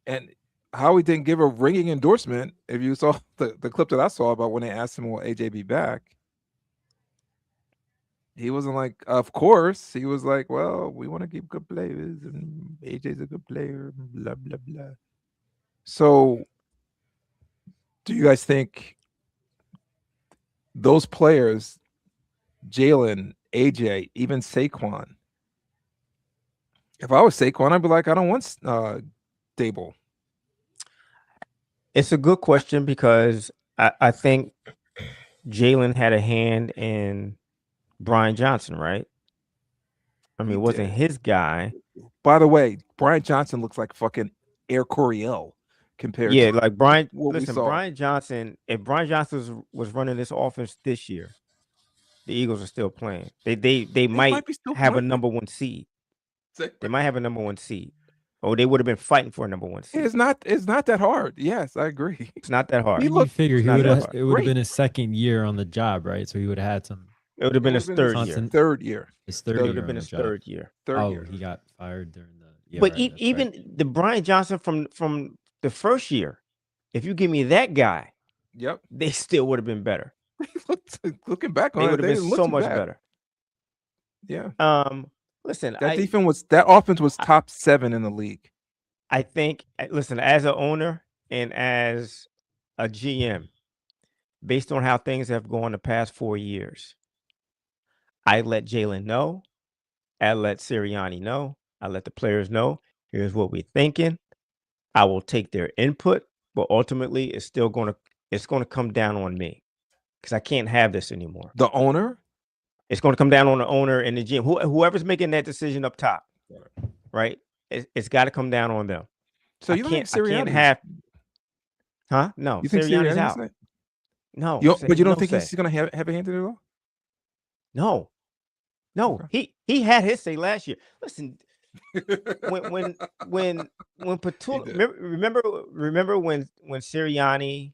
and Howie didn't give a ringing endorsement. If you saw the clip that I saw about when they asked him, will AJ be back? He wasn't like, of course. He was like, well, we want to keep good players, and AJ's a good player, blah, blah, blah. So do you guys think those players, Jalen, AJ, even Saquon, if I was Saquon, I'd be like, I don't want Dable. It's a good question because I think Jalen had a hand in Brian Johnson, right? I mean, it wasn't his guy. By the way, Brian Johnson looks like fucking Air Coryell compared to like Brian. what we Listen, saw. Brian Johnson. If Brian Johnson was running this offense this year, the Eagles are still playing. They might be still have playing. a number one seed. They might have a number one seed, or they would have been fighting for a number one seed. It's not that hard. Yes, I agree. It's not that hard. You figure it's he not would that have. hard. It would have been his second year on the job, right? So he would have had some. It would have been his third year. Johnson- Third year. His It third would year have on been the his job. third year. Third year. He got fired during the. Yeah, But right, that's even right. the Brian Johnson from the first year, if you give me that guy, Yep. they still would have been better. Looking back They on it, would have they been didn't look so too much bad. better. Yeah. Listen, That offense was top 7 in the league. I think, listen, as an owner and as a GM, based on how things have gone the past 4 years, I let Jalen know. I let Sirianni know. I let the players know. Here's what we're thinking. I will take their input, but ultimately, it's going to come down on me because I can't have this anymore. The owner? It's going to come down on the owner and the GM. Whoever's making that decision up top, right? It's got to come down on them. So you don't think Sirianni? I can't have. Huh? No. You think Sirianni's Sirianni's out. No. But you don't think say. he's going to have a hand in it at all? No. Okay. He had his say last year. Listen, when Petula, remember when Sirianni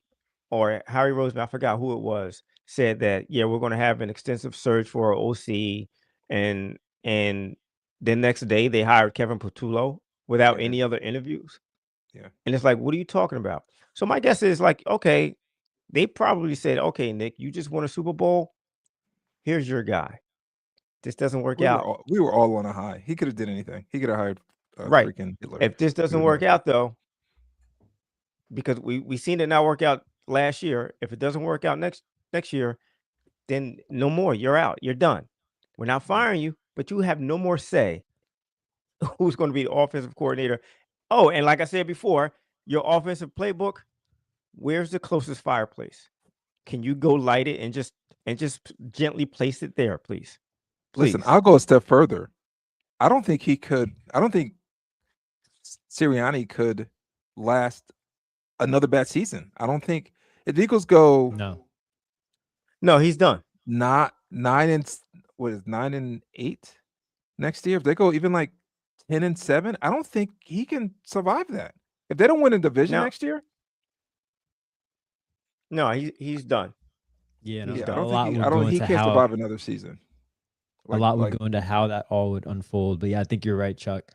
or Harry Roseman, I forgot who it was, said that we're going to have an extensive search for an OC, and the next day they hired Kevin Petullo without any other interviews. Yeah. And it's like, what are you talking about? So my guess is like, okay, they probably said, okay, Nick, you just won a Super Bowl. Here's your guy. This doesn't work out. We were all on a high. He could have did anything. He could have hired Right. freaking Hitler. If this doesn't work out, though, because we seen it not work out last year. If it doesn't work out next year, then no more. You're out. You're done. We're not firing you, but you have no more say who's going to be the offensive coordinator. Oh, and like I said before, your offensive playbook, where's the closest fireplace? can you go light it and just gently place it there, please? Listen, Please. I'll go a step further. I don't think he could. I don't think Sirianni could last another bad season. I don't think if the Eagles go No, he's done. not 9-8 next year. If they go even like 10-7, I don't think he can survive that. If they don't win a division next year, no, he's done. Yeah, He's no, done. a lot would go he into can't how survive another season. a lot would go into how that all would unfold. But yeah, I think you're right, Chuck.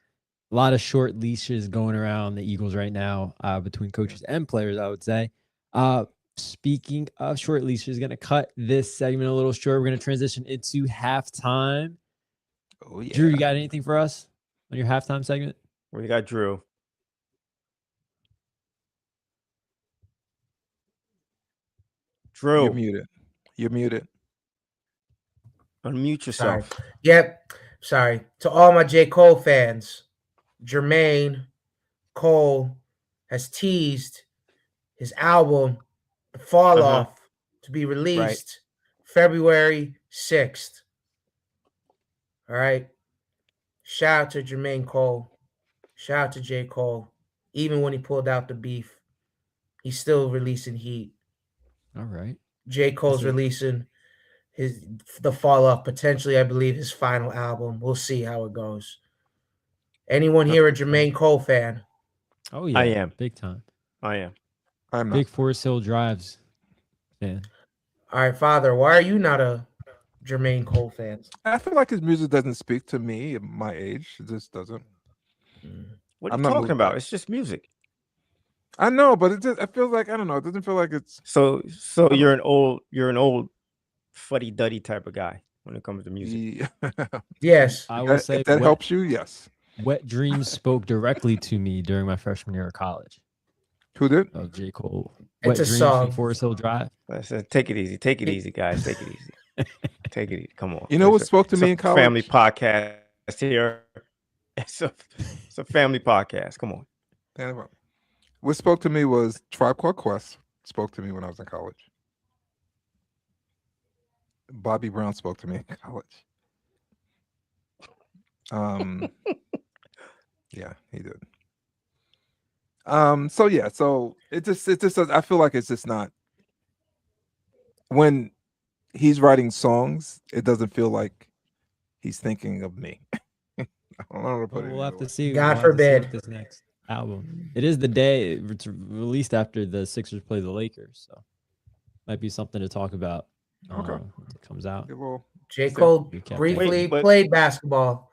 A lot of short leashes going around the Eagles right now, between coaches and players, I would say. Speaking of short leashes, going to cut this segment a little short. We're going to transition into halftime. Oh yeah, Drew, you got anything for us on your halftime segment? We got Drew. Drew, you're muted. You're muted. Unmute yourself. Sorry. Yep. Sorry. To all my J. Cole fans, Jermaine Cole has teased his album, The Fall Off, to be released February 6th. All right. Shout out to Jermaine Cole. Shout out to J. Cole. Even when he pulled out the beef, he's still releasing heat. All right. J. Cole's releasing The Fall Off, potentially, I believe, his final album. We'll see how it goes. Anyone here a Jermaine Cole fan? Oh yeah, I am. Big time. I am. I'm not. Big Forest Hill Drives fan. All right, Father, why are you not a Jermaine Cole fan? I feel like his music doesn't speak to me at my age. It just doesn't. What are you talking about? It's just music. I know, but it just, I feel like, I don't know. It doesn't feel like it's So you're an old fuddy-duddy type of guy when it comes to music. Yes. I will say if that helps you, yes. Wet Dreams spoke directly to me during my freshman year of college. Who did? Of J. Cole. It's Wet a Dreams song. from Forest Hill Drive. Listen, take it easy. Take it easy, guys. Take it easy. Take it easy. Come on. You know what spoke to me in college? Family podcast here. It's a family podcast. Come on. What spoke to me was Tribe Called Quest. Spoke to me when I was in college. Bobby Brown spoke to me in college. Yeah, he did. So it just I feel like it's just not, when he's writing songs, it doesn't feel like he's thinking of me. I don't know how to put it. We'll have to see. God we'll have to see forbid. with this next album. It is the day it's released after the Sixers play the Lakers, so might be something to talk about. Okay. When it comes out. J. Cole Recap. briefly played basketball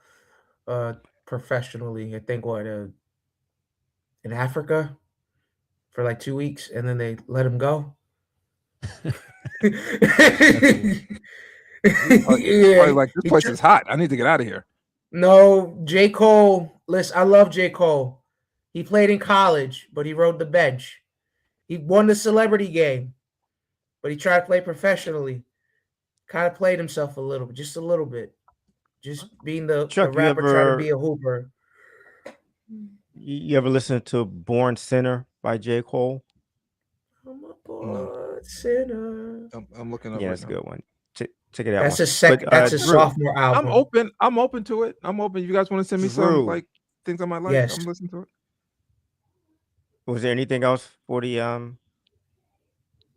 professionally, I think, in Africa for like 2 weeks, and then they let him go. Probably like, this place is hot. I need to get out of here. No, J. Cole. Listen, I love J. Cole. He played in college, but he rode the bench. He won the celebrity game, but he tried to play professionally. Kind of played himself a little bit, just a little bit. Just being the rapper trying to be a hooper. You ever listen to Born Sinner by J. Cole? I'm a born sinner. I'm looking up. Yeah, that's a good one. Check it out. That's his second. That's his sophomore album. I'm open to it. I'm open. You guys want to send me some like things I might like? Yes. I'm listening to it. Was there anything else for the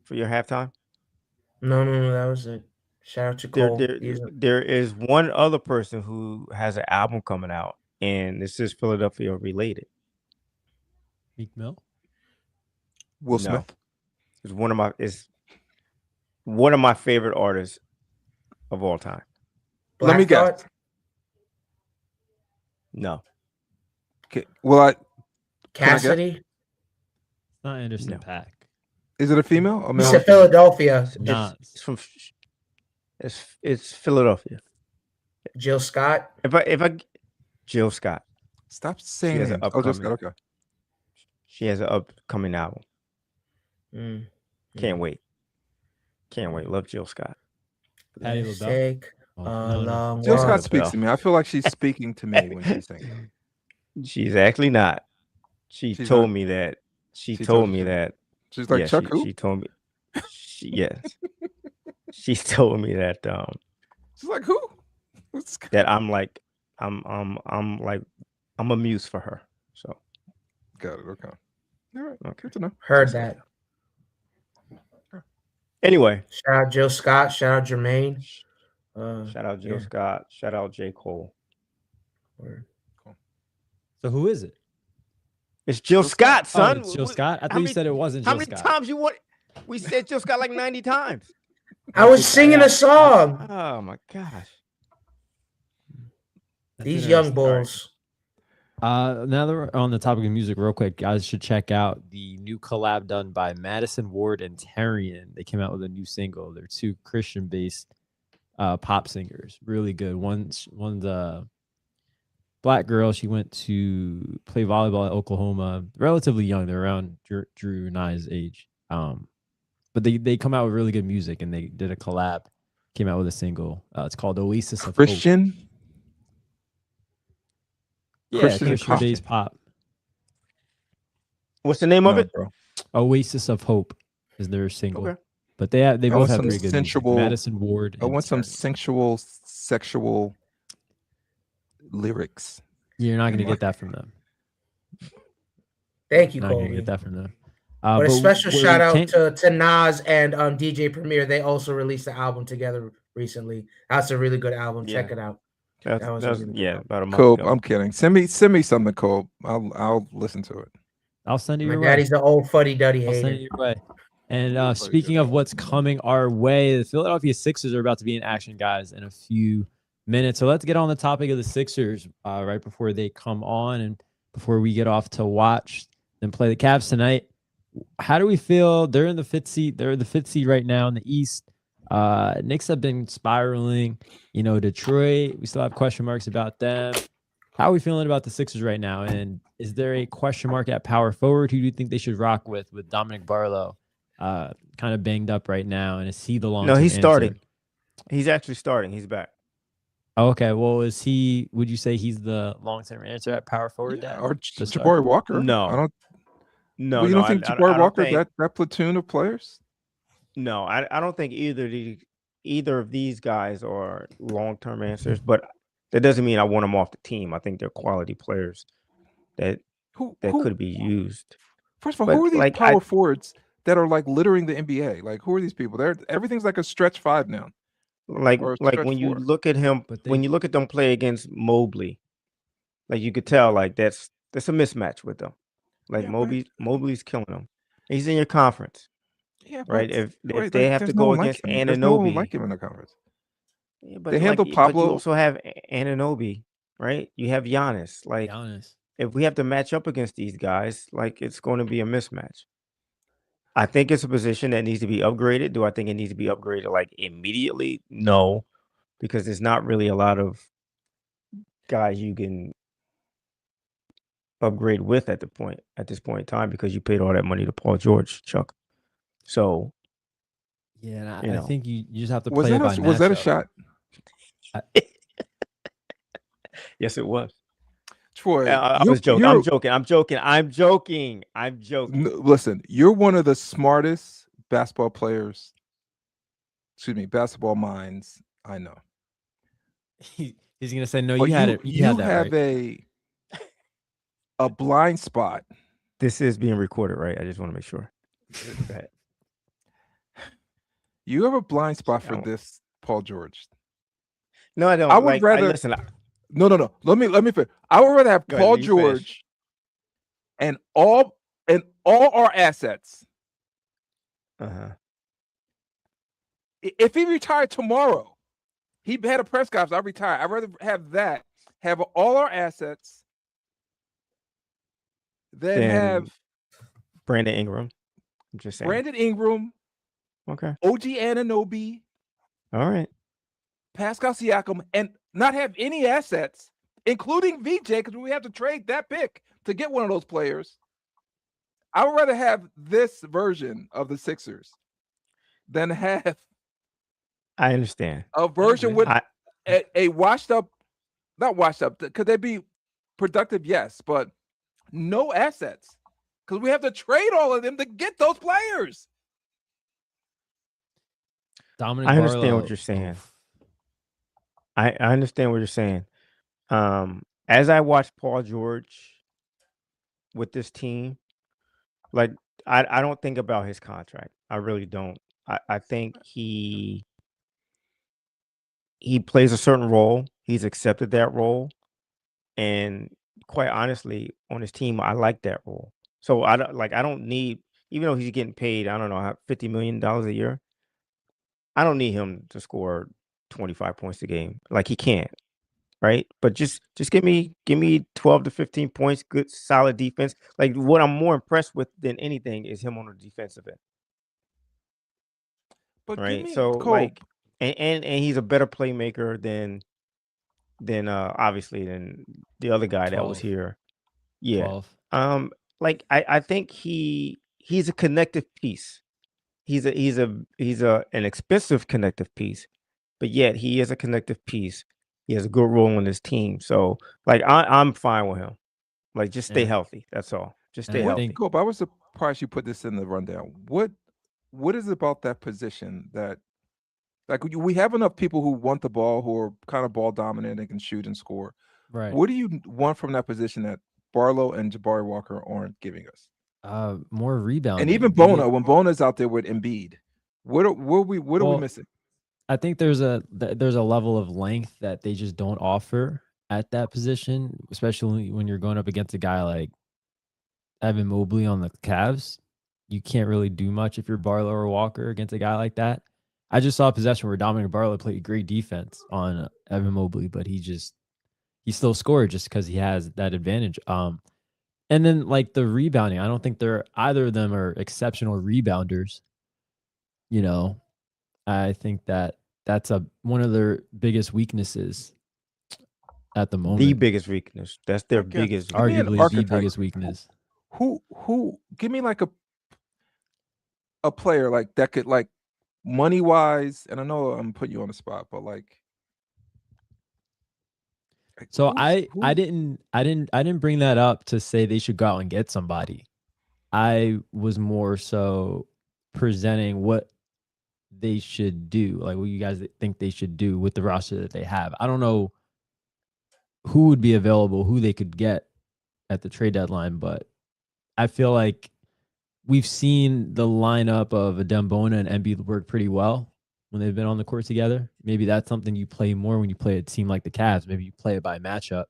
for your halftime? No, that was it. Shout out to Cole. There is one other person who has an album coming out, and this is Philadelphia related. Meek Mill. Will Smith. It's one of my favorite artists of all time. Let me guess. No. Okay. Well, Cassidy. It's not Anderson .Paak. Is it a female? Or male? It's Philadelphia. It's from. It's Philadelphia. Jill Scott. If I Jill Scott. Stop saying names. Jill Scott. Okay. She has an upcoming album. Can't wait. Love Jill Scott. Patti LaBelle. Jill Scott speaks to me. I feel like she's speaking to me when she's singing. She's actually not. She told me that. She told me that. She's like, Chuck, who? She told me. Yes. She's told me that She's like, who? that I'm like I'm a muse for her. So got it. Okay. All right. Okay. Good to know. Heard that. anyway, Shout out Jill Scott. Shout out Jermaine. shout out Jill yeah. Scott. Shout out J. Cole. So who is it? It's Jill Scott, Oh, son. it's Jill Scott. I how thought you many- said it wasn't How Jill many Scott. times you want? We said Jill Scott like 90 times. I was singing a song. Oh my gosh. That's These interesting. young bulls. Now that we're on the topic of music, real quick, guys should check out the new collab done by Madison Ward and Tarian. They came out with a new single. They're two Christian-based pop singers. Really good. One's a black girl. She went to play volleyball at Oklahoma. Relatively young. They're around Drew and I's age. But they come out with really good music, and they did a collab. Came out with a single. It's called Oasis of Hope. Christian. Yeah, Christian Christian-based pop. What's the name of it? Bro. Oasis of Hope is their single. Okay. But they I both want have some pretty good music. sensual- Madison Ward. I and want some Tarian. sensual, sexual lyrics. You're not going to get that from them. Thank you, Not going to Colby. get that from them. But a special where shout we out can't- to Nas and DJ Premier. They also released an album together recently. That's a really good album. Yeah. Check it out. That's, That was that's really good. yeah, about a month Cope, ago. I'm kidding. Send me something, Cope. I'll listen to it. I'll send it My your way. daddy's the old fuddy duddy I'll send hater. it your way. And Really speaking good. of what's coming our way, the Philadelphia Sixers are about to be in action, guys, in a few minutes. So let's get on the topic of the Sixers right before they come on and before we get off to watch them play the Cavs tonight. How do we feel? They're in the fifth seed. They're the fifth seed right now in the East. Knicks have been spiraling. Detroit, we still have question marks about them. How are we feeling about the Sixers right now? And is there a question mark at power forward? Who do you think they should rock with Dominic Barlow kind of banged up right now? And is he the long-term No, he's answer? starting. He's actually starting. He's back. Oh, okay. Well, would you say he's the long-term answer at power forward? Yeah, Dad? or To start? Jabari Walker? No. I don't. No, Well, you no, don't think I Jabari don't Walker think- that platoon of players? No, I don't think either of these guys are long-term answers, but that doesn't mean I want them off the team. I think they're quality players that Who could be used. First of all, but, who are these like, power forwards that are like littering the NBA? Like, who are these people? Everything's like a stretch five now. Like Or like stretch when you four. look at him, But when you look at them play against Mobley, like you could tell like that's a mismatch with them. Like Yeah, but- Mobley's killing them. He's in your conference, Yeah, right? but- If wait, they like, have to there's no go one like against him. There's no one Anunoby, like him in the conference. yeah, but They handle but Pablo- you also have Anunoby, right? You have Giannis. Like Giannis. if we have to match up against these guys, like it's going to be a mismatch. I think it's a position that needs to be upgraded. Do I think it needs to be upgraded like immediately? No, because there's not really a lot of guys you can upgrade with at this point in time because you paid all that money to Paul George, Chuck. So Yeah, and You I know. think you just have to Was play that it by was that a matchup. shot, yes, it was. Troy? I was joking. I'm joking. Listen, you're one of the smartest basketball players. Excuse me, basketball minds I know. He's gonna say no. But You had it. You had that have right. a blind spot. This is being recorded, right? I just want to make sure. You have a blind spot for No. this, Paul George. No, I don't. I would rather- listen. No. Let me. I would rather have Go ahead, Paul let you finish. George and all our assets. Uh-huh. If he retired tomorrow, he had a press conference. I retire. I'd rather have that. Have all our assets. Than Then have Brandon Ingram. I'm just saying. Brandon Ingram, Okay. OG Anunoby, All right. Pascal Siakam, and not have any assets, including VJ, because we have to trade that pick to get one of those players. I would rather have this version of the Sixers than have I understand. a version with I- a washed up, not washed up, could they be productive? Yes, but no assets because we have to trade all of them to get those players. Dominic I understand Barlow. what you're saying. oof. I understand what you're saying. As I watch Paul George with this team, like I don't think about his contract. I really don't. I think he plays a certain role. He's accepted that role, and quite honestly, on his team, I like that role. So I don't need, even though he's getting paid, I don't know, $50 million a year. I don't need him to score 25 points a game. Like, he can't, right? But just give me 12 to 15 points, good solid defense. Like, what I'm more impressed with than anything is him on the defensive end, But give right? me So Cole. like, and he's a better playmaker than obviously than the other guy that was 12. here. Yeah. 12. Like I think he's a connective piece. He's an expensive connective piece, but yet he is a connective piece. He has a good role on his team. So like I'm fine with him. Like, just stay And, healthy. That's all. Just and stay I healthy. think Cope, I was surprised you put this in the rundown. What is it about that position that, like, we have enough people who want the ball, who are kind of ball dominant and can shoot and score. right. What do you want from that position that Barlow and Jabari Walker aren't giving us? More rebounding. And even Bona, when Bona's out there with Embiid, what are we Well, missing? I think there's a level of length that they just don't offer at that position, especially when you're going up against a guy like Evan Mobley on the Cavs. You can't really do much if you're Barlow or Walker against a guy like that. I just saw a possession where Dominic Barlow played great defense on Evan Mobley, but he still scored just because he has that advantage. And then like the rebounding, I don't think either of them are exceptional rebounders. You know, I think that's one of their biggest weaknesses at the The moment. biggest weakness. That's their Again, biggest. give me an Arguably the archetype. biggest weakness. Who give me like a player like that could, like, money wise, and I know I'm putting you on the spot, but like So who's- I didn't bring that up to say they should go out and get somebody. I was more so presenting what they should do, like what you guys think they should do with the roster that they have. I don't know who would be available, who they could get at the trade deadline, but I feel like we've seen the lineup of Dembona and Embiid work pretty well when they've been on the court together. Maybe that's something you play more when you play a team like the Cavs. Maybe you play it by matchup.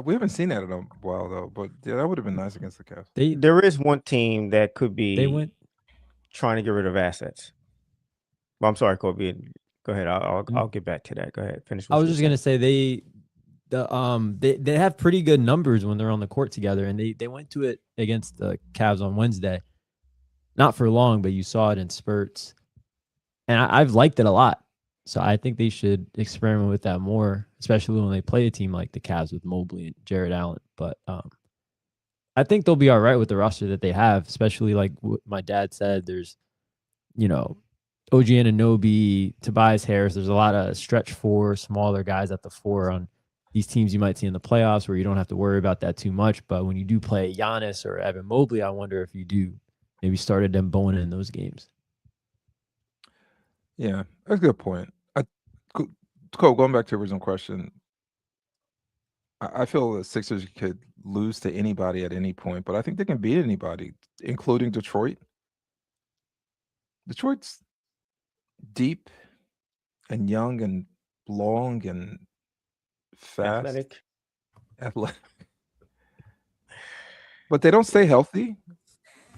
we haven't seen that in a while though, but yeah, that would have been nice against the Cavs. There is one team that could be They went trying to get rid of assets. Well, I'm sorry, Kobe. Go ahead. I'll get back to that. Go ahead. Finish. I was just gonna say they have pretty good numbers when they're on the court together, and they went to it against the Cavs on Wednesday. Not for long, but you saw it in spurts, and I've liked it a lot. So I think they should experiment with that more, especially when they play a team like the Cavs with Mobley and Jared Allen. But I think they'll be all right with the roster that they have, especially like what my dad said. There's, OG Anunoby, Tobias Harris. There's a lot of stretch four, smaller guys at the four on these teams you might see in the playoffs where you don't have to worry about that too much. But when you do play Giannis or Evan Mobley, I wonder if you do maybe started them Bona in those games. Yeah, that's a good point. Cole, going back to the original question, I feel the Sixers could lose to anybody at any point, but I think they can beat anybody, including Detroit. Detroit's deep and young and long and fast. Athletic. But they don't stay healthy.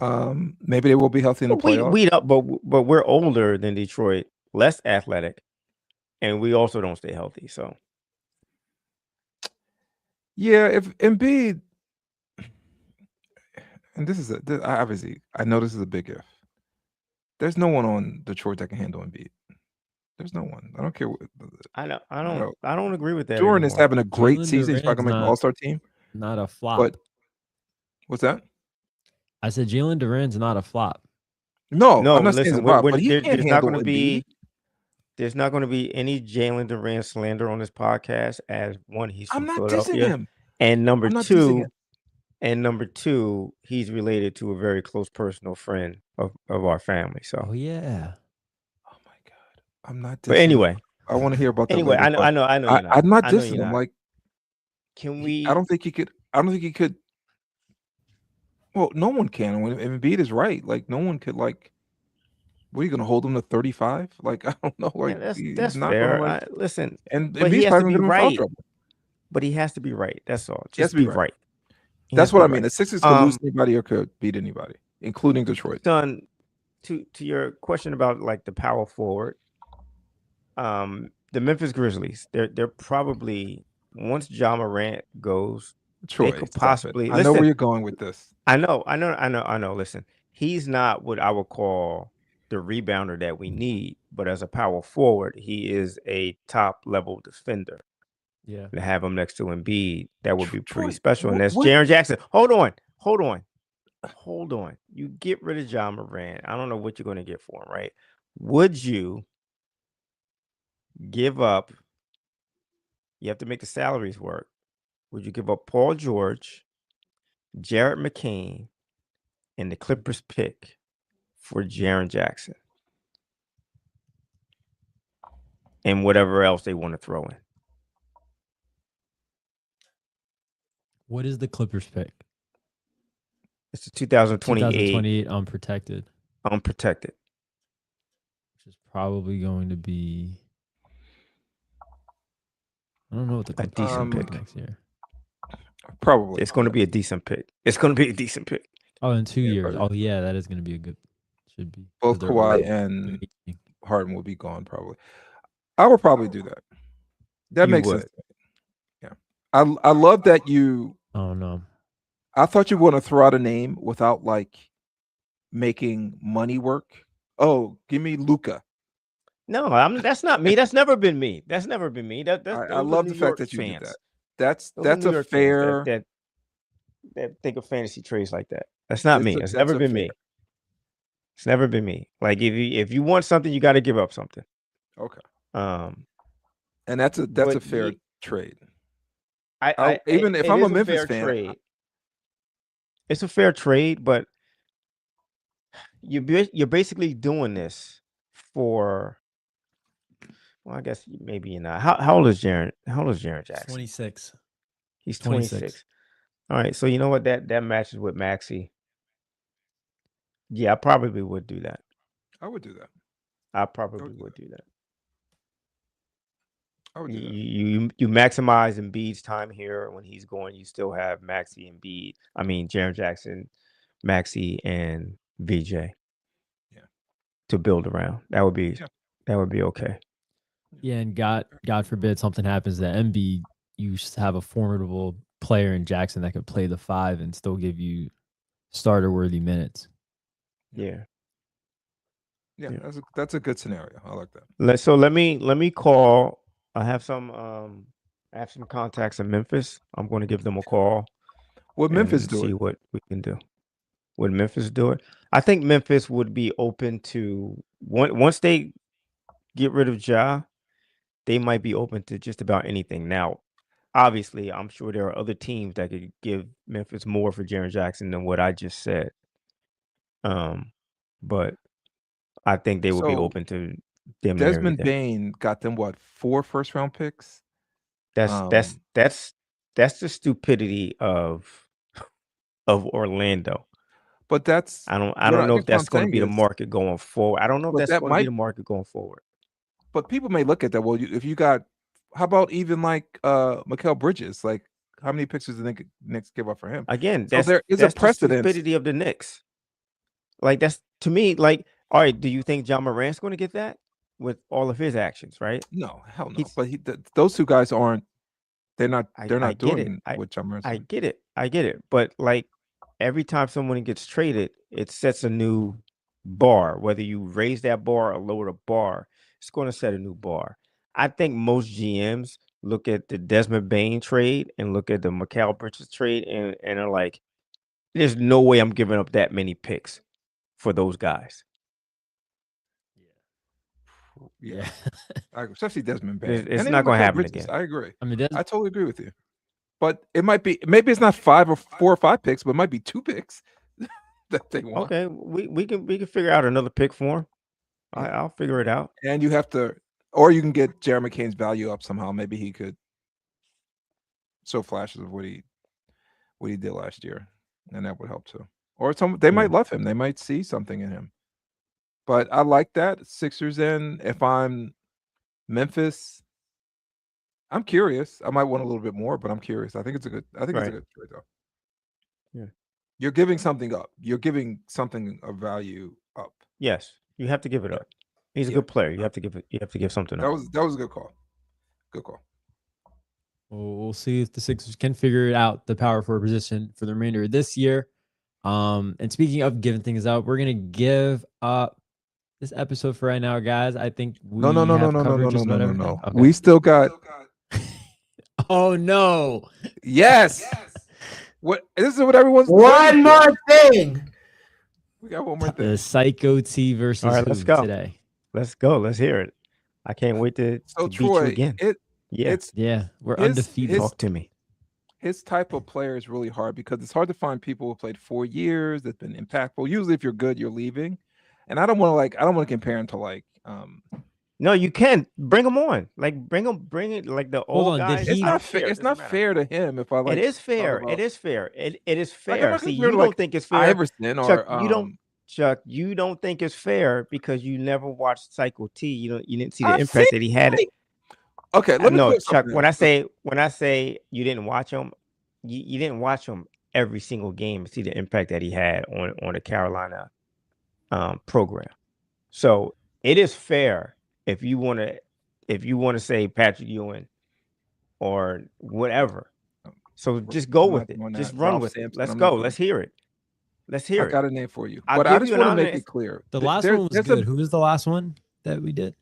Maybe they will be healthy in the playoffs. But we're older than Detroit, less athletic, and we also don't stay healthy. So yeah, if Embiid, and obviously I know this is a big if. There's no one on Detroit that can handle Embiid. There's no one. I don't care. I don't agree with that. Jordan anymore. is having a great Jalen season. He's probably gonna make the All-Star team. Not a flop. But what's that? I said Jalen Duran's not a flop. No, No, I'm not listen, saying it's a flop, but he there's can't not handle going to Embiid. be there's not going to be any Jalen Duran slander on this podcast. As one, he's from I'm not Philadelphia, dissing him. and number I'm not dissing two, he's related to a very close personal friend of our family. So Oh yeah. I'm not. But anyway, I want to hear about that. anyway, later, I know you're not. I'm not I know dissing you're him. not. Like, Can we? I don't think he could. I don't think he could. Well, no one can. When Embiid is right, like no one could. Like, what are you going to hold him to 35? Like, I don't know. Like, Yeah, he's that's not fair. going to Listen, and but he Embiid's has probably to going be to get him in foul right. trouble. But he has to be right. That's all. He has Just to be be right. right. That's what I mean. The Sixers could lose anybody or could beat anybody, including Detroit. Son, to your question about like the power forward, the Memphis Grizzlies, they're probably once Ja Morant goes, Troy, they could stop it. possibly I know where you're going with this. I know. Listen, he's not what I would call the rebounder that we need, but as a power forward, he is a top level defender. Yeah. To have him next to Embiid, that would be pretty Troy, special. And that's what- Jaren Jackson. Hold on. You get rid of Ja Morant. I don't know what you're going to get for him, right? Would you give up? You have to make the salaries work. Would you give up Paul George, Jared McCain, and the Clippers pick for Jaren Jackson? And whatever else they want to throw in. What is the Clippers pick? It's the 2028 2028 unprotected. unprotected. Which is probably going to be. I don't know what the A Clippers decent pick pick. next year. Probably. It's going to be a decent pick. Oh, in 2 Yeah, years. probably. Oh, yeah, that is going to be a good. Should be. Both 'cause they're Kawhi already and aging. Harden will be gone probably. I would probably do that. That You makes would. sense. Yeah. I love that you. Oh no. I thought you were going to throw out a name without like making money work. Oh, give me Luca. No, that's not me. That's never been me. That's I those are love New the fact York that you fans. did that. That's Those are New a York fans fair. that think of fantasy trades like that. That's not me. It's that's never a been fair. me. It's never been me. Like if you want something, you got to give up something. Okay. And that's a but fair trade. even if it I'm is a Memphis fair fan, trade, it's a fair trade, but you're basically doing this for. Well, I guess maybe you're not. How old is Jaren? How old is Jaren Jackson? 26. He's 26. 26. All right, so you know what that matches with Maxey. Yeah, I probably would do that. I would do that. I probably would do that. I would do that. You maximize Embiid's time here when he's going. You still have Maxey, Embiid. I mean, Jaren Jackson, Maxey, and VJ. Yeah. To build around, that would be okay. Yeah, and God forbid something happens to Embiid, you have a formidable player in Jackson that could play the 5 and still give you starter worthy minutes. Yeah. That's a good scenario. I like that. Let me call. I have some contacts in Memphis. I'm going to give them a call. What Memphis and do see it? what we can do. Would Memphis do it? I think Memphis would be open to once they get rid of Ja, they might be open to just about anything. Now, obviously, I'm sure there are other teams that could give Memphis more for Jaren Jackson than what I just said. But I think they would be open to them. Desmond Bane got them 4 first-round picks. That's the stupidity of Orlando. But that's I don't know if that's going to be the market going forward. I don't know if that's that going to be the market going forward. But people may look at that. Well, if you got, how about even like Mikal Bridges? Like, how many picks does the Knicks give up for him? Again, so there is a precedent. The stupidity of the Knicks. Like that's to me. Like, all right, do you think Ja Morant's going to get that with all of his actions? Right? No, hell no. But those two guys aren't. They're not doing what Ja Morant's doing. I get it. But like every time someone gets traded, it sets a new bar. Whether you raise that bar or lower the bar, it's going to set a new bar. I think most GMs look at the Desmond Bane trade and look at the Mikal Bridges trade and are like, there's no way I'm giving up that many picks for those guys. Yeah. Especially Desmond Bane. It's not going to happen again. I agree. I mean, I totally agree with you. But it might be, maybe it's not 4 or 5 picks, but it might be 2 picks that they want. Okay, we can figure out another pick for him. I'll figure it out. And you have to, or you can get Jeremy McCain's value up somehow. Maybe he could show flashes of what he did last year, and that would help too. Or they might love him. They might see something in him. But I like that. Sixers in. If I'm Memphis, I'm curious. I might want a little bit more, but I'm curious. I think it's a good trade though. Yeah. You're giving something up. You're giving something of value up. Yes, you have to give it up. He's a good player. You have to give something up. That was a good call. Good call. We'll see if the Sixers can figure it out, the power forward position for the remainder of this year. And speaking of giving things up, we're gonna give up this episode for right now, guys. I think we No. Okay. We still got. Oh no! Yes. What? This is what everyone's. One more thing. We got one more thing. The Psycho T versus All right, let's go today. Let's go. Let's hear it. I can't wait to beat Troy, you again. We're undefeated. Talk to me. His type of player is really hard because it's hard to find people who played 4 years that's been impactful. Usually, if you're good, you're leaving, and I don't want to compare him to No, you can bring him on. Bring it like the old guys. It's not fair to him if I like. It is fair. It is fair. It is fair. See, you don't don't think it's fair. Iverson or Chuck, you don't think it's fair because you never watched Psycho T. You didn't see the impact that he had. Okay, let me know, Chuck. When I say you didn't watch him, you didn't watch him every single game to see the impact that he had on the Carolina program. So it is fair if you want to say Patrick Ewing or whatever. So just go with it. Just run with it. Let's go. Let's hear it. I got a name for you. But I just want to make it clear. The last one was good. Who was the last one that we did?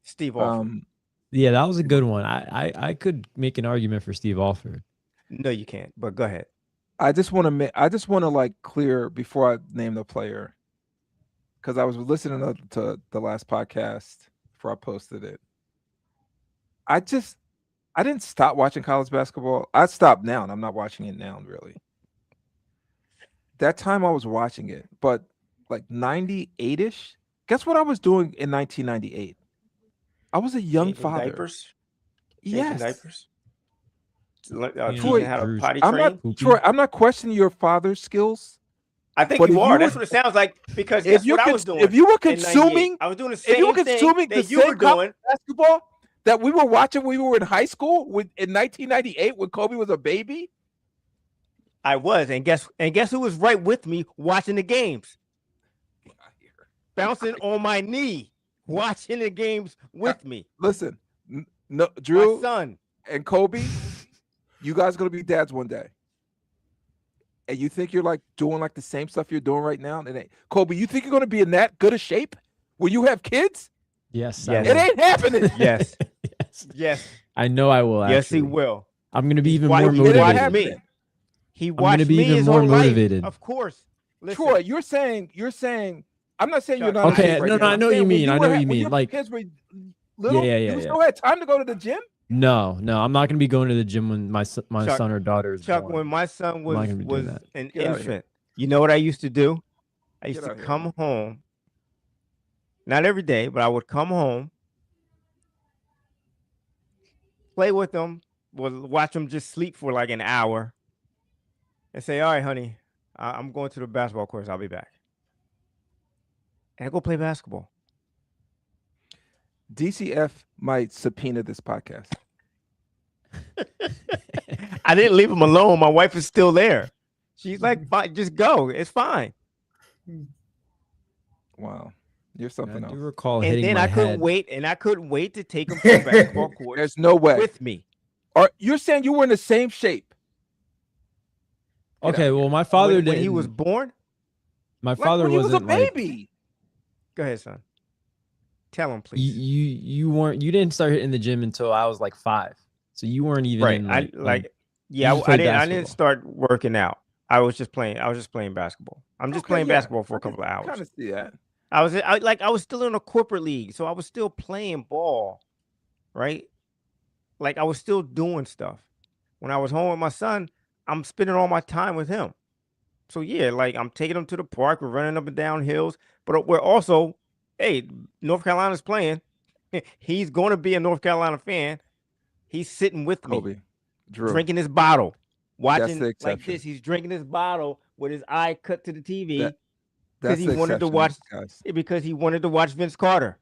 Steve Alford. Yeah, that was a good one. I could make an argument for Steve Alford. No, you can't. But go ahead. I just want to clear before I name the player, because I was listening to the last podcast before I posted it. I didn't stop watching college basketball. I stopped now, and I'm not watching it now, really. That time I was watching it, but 98-ish. Guess what I was doing in 1998? I was a young father. Diapers? Yes. Diapers? Troy, I'm not questioning your father's skills. I think you are. That's what it sounds like. Because that's what I was doing. If you were consuming, I was doing the same thing that you were doing. Basketball that we were watching when we were in high school in 1998 when Kobe was a baby. I was, and guess who was right with me watching the games? Bouncing on my knee, watching the games with me. Listen, no, Drew, my son, and Kobe, you guys are gonna be dads one day, and you think you're doing the same stuff you're doing right now? And Kobe, you think you're gonna be in that good a shape when you have kids? Yes. It ain't happening. Yes. I know I will. Yes, he will. I'm gonna be even more motivated. He watched me his whole life. Of course. Listen. Troy, you're saying. I'm not saying you're not. Okay, no, I know what you mean. I know what you mean. Kids were little, yeah. You still had time to go to the gym? No, I'm not gonna be going to the gym when my son or daughter is Chuck, born. when my son was an infant, you know what I used to do? I used to come home. Not every day, but I would come home, play with them, watch them just sleep for an hour, and say, "All right, honey, I'm going to the basketball course. I'll be back." And I go play basketball. DCF might subpoena this podcast. I didn't leave him alone. My wife is still there. She's like, "Fine, just go. It's fine." Wow, you're something else. I do recall and hitting then my I couldn't head. wait, and I couldn't wait to take him to the basketball court. There's no way with me. You're saying you were in the same shape? Okay, well, my father when he was born. My father when he wasn't was a baby. Go ahead, son. Tell him, please. You didn't start hitting the gym until I was 5, so you weren't even right. in, I didn't start working out. I was just playing basketball. I'm just playing basketball for a couple of hours. Kind of see that. I was still in a corporate league, so I was still playing ball, right? I was still doing stuff. When I was home with my son, I'm spending all my time with him. So yeah, I'm taking him to the park, we're running up and down hills, but we're also hey, North Carolina's playing. He's going to be a North Carolina fan. He's sitting with me, Kobe, Drew. drinking his bottle, That's watching the like exception. this. He's drinking his bottle with his eye cut to the TV That's because he the wanted to exception, watch. guys. Because he wanted to watch Vince Carter.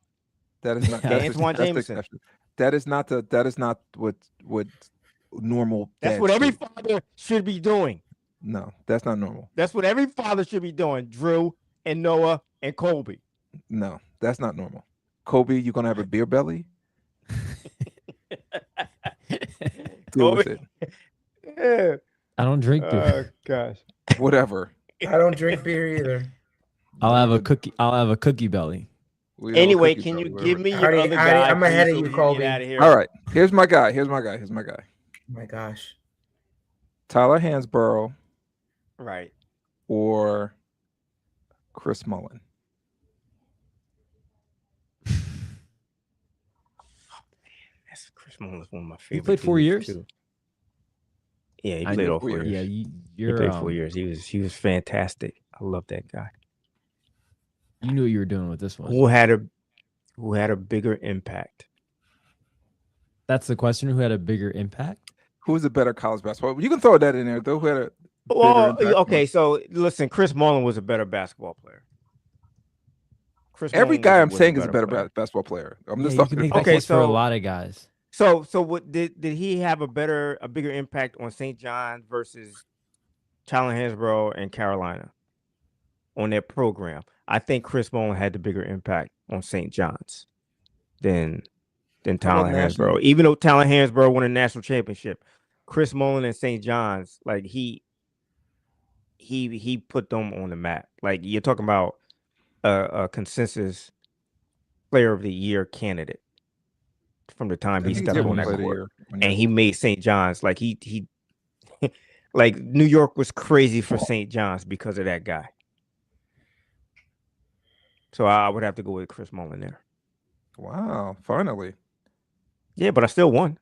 That is not Yeah, that's, Antoine the, that's the Jameson. exception. That is not what normal. That's dads what every do. father should be doing. No, that's not normal. That's what every father should be doing. Drew and Noah and Colby. No, that's not normal. Kobe, you're gonna have a beer belly. Deal with it. Yeah. I don't drink beer. Oh gosh. Whatever. I don't drink beer either. I'll have a cookie. I'll have a cookie belly. We have a Anyway, cookie can you belly, give whatever. me your Hardy- other Hardy, guy? I'm ahead please, of so you, we can Colby. get out of here. All right. Here's my guy. Oh my gosh. Tyler Hansborough Right. or Chris Mullin. That's Chris Mullen's one of my He favorite. played 4 dudes, years? too. Yeah, he I played know all 4 years. Yeah, He you're. played 4 years. He was fantastic. I love that guy. You knew what you were doing with this one. Who had a bigger impact? That's the question. Who had a bigger impact? Who's a better college basketball? You can throw that in there, though. Who had a Well, impact on- okay, so listen, Chris Mullen was a better basketball player. Every Mullen guy was I'm saying is a better player. basketball player. I'm Yeah, just you can talking make about. that Okay, case for a so- lot of guys. So what did he have a bigger impact on St. John's versus Tyler Hansborough and Carolina on their program? I think Chris Mullen had the bigger impact on St. John's than Tyler national? Hansborough. Even though Tyler Hansborough won a national championship, Chris Mullen and St. John's, like he put them on the map. Like you're talking about a consensus player of the year candidate from the time I he think stepped he's on that Player of the court. Year when And you're- he made St. John's like he like New York was crazy for St. John's because of that guy. So I would have to go with Chris Mullen there. Wow, finally. Yeah, but I still won.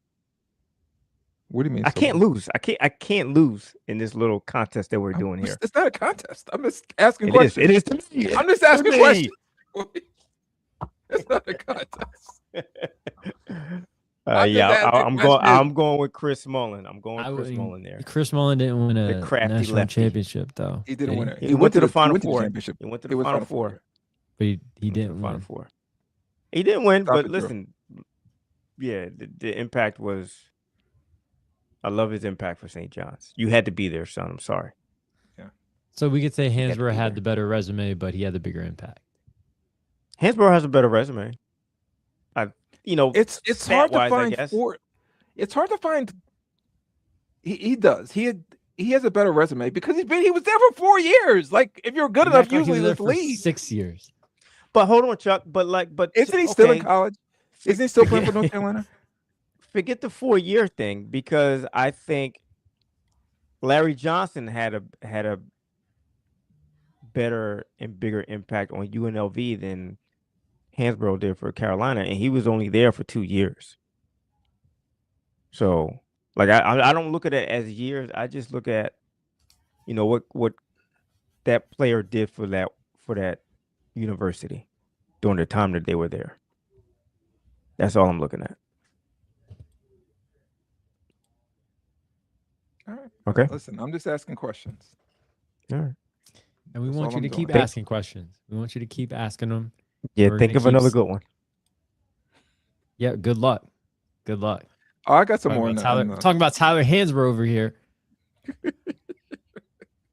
What do you mean? I so can't much? lose. I can't lose in this little contest that we're doing here. It's not a contest. I'm just asking It is. questions. It is to me. I'm just asking me. questions. It's not a contest. I'm just Yeah, asking questions. I'm going with Chris Mullen. I'm going I with Chris wouldn't- Mullen there. Chris Mullen didn't win a crafty national lefty. championship, though. He didn't did win it. He went to the Final went to the Four. championship. He went to He the was Final Final Four. Four. But he Went to the didn't Final win. Four. He didn't win, Stop but it, Drew. listen, yeah, the impact was. I love his impact for St. John's. You had to be there, son. I'm sorry. So we could say had to Hansborough be had there. the better resume, but he had the bigger impact. Hansborough has a better resume. It's hard to stat-wise, I find guess. four. It's hard to find. He does. He has a better resume because he was there for 4 years. Like if you're good You enough, act like he usually was there this for lead. 6 years. But hold on, Chuck. But Isn't he still in okay, college? Isn't he still playing for North Carolina? Forget the 4-year thing because I think Larry Johnson had a better and bigger impact on UNLV than Hansborough did for Carolina, and he was only there for 2 years. So, like, I don't look at it as years. I just look at, what that player did for that university during the time that they were there. That's all I'm looking at. All right. Okay. Listen, I'm just asking questions. All right. And we That's want all you I'm to keep doing. asking questions. We want you to keep asking them. Yeah, We're think gonna of another keep- good one. Yeah, good luck. Good luck. Oh, I got some Talking more. about In Tyler, the, talking about Tyler Hansborough over here.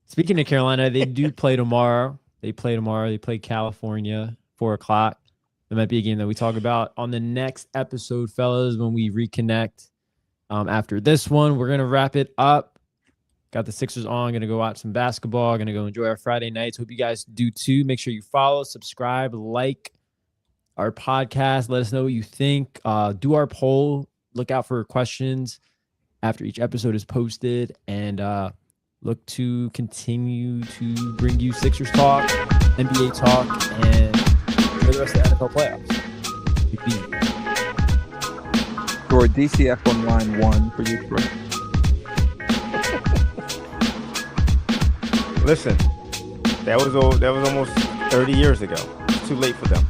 Speaking of Carolina, they do play tomorrow. They play California, 4:00. There might be a game that we talk about on the next episode, fellas, when we reconnect. After this one, we're gonna wrap it up. Got the Sixers on. Gonna go watch some basketball. Gonna go enjoy our Friday nights. Hope you guys do too. Make sure you follow, subscribe, like our podcast. Let us know what you think. Do our poll. Look out for questions after each episode is posted, and look to continue to bring you Sixers talk, NBA talk, and for the rest of the NFL playoffs. Keep being. or DCF on line 1 for you, Troy. Listen, that was almost 30 years ago. It's too late for them.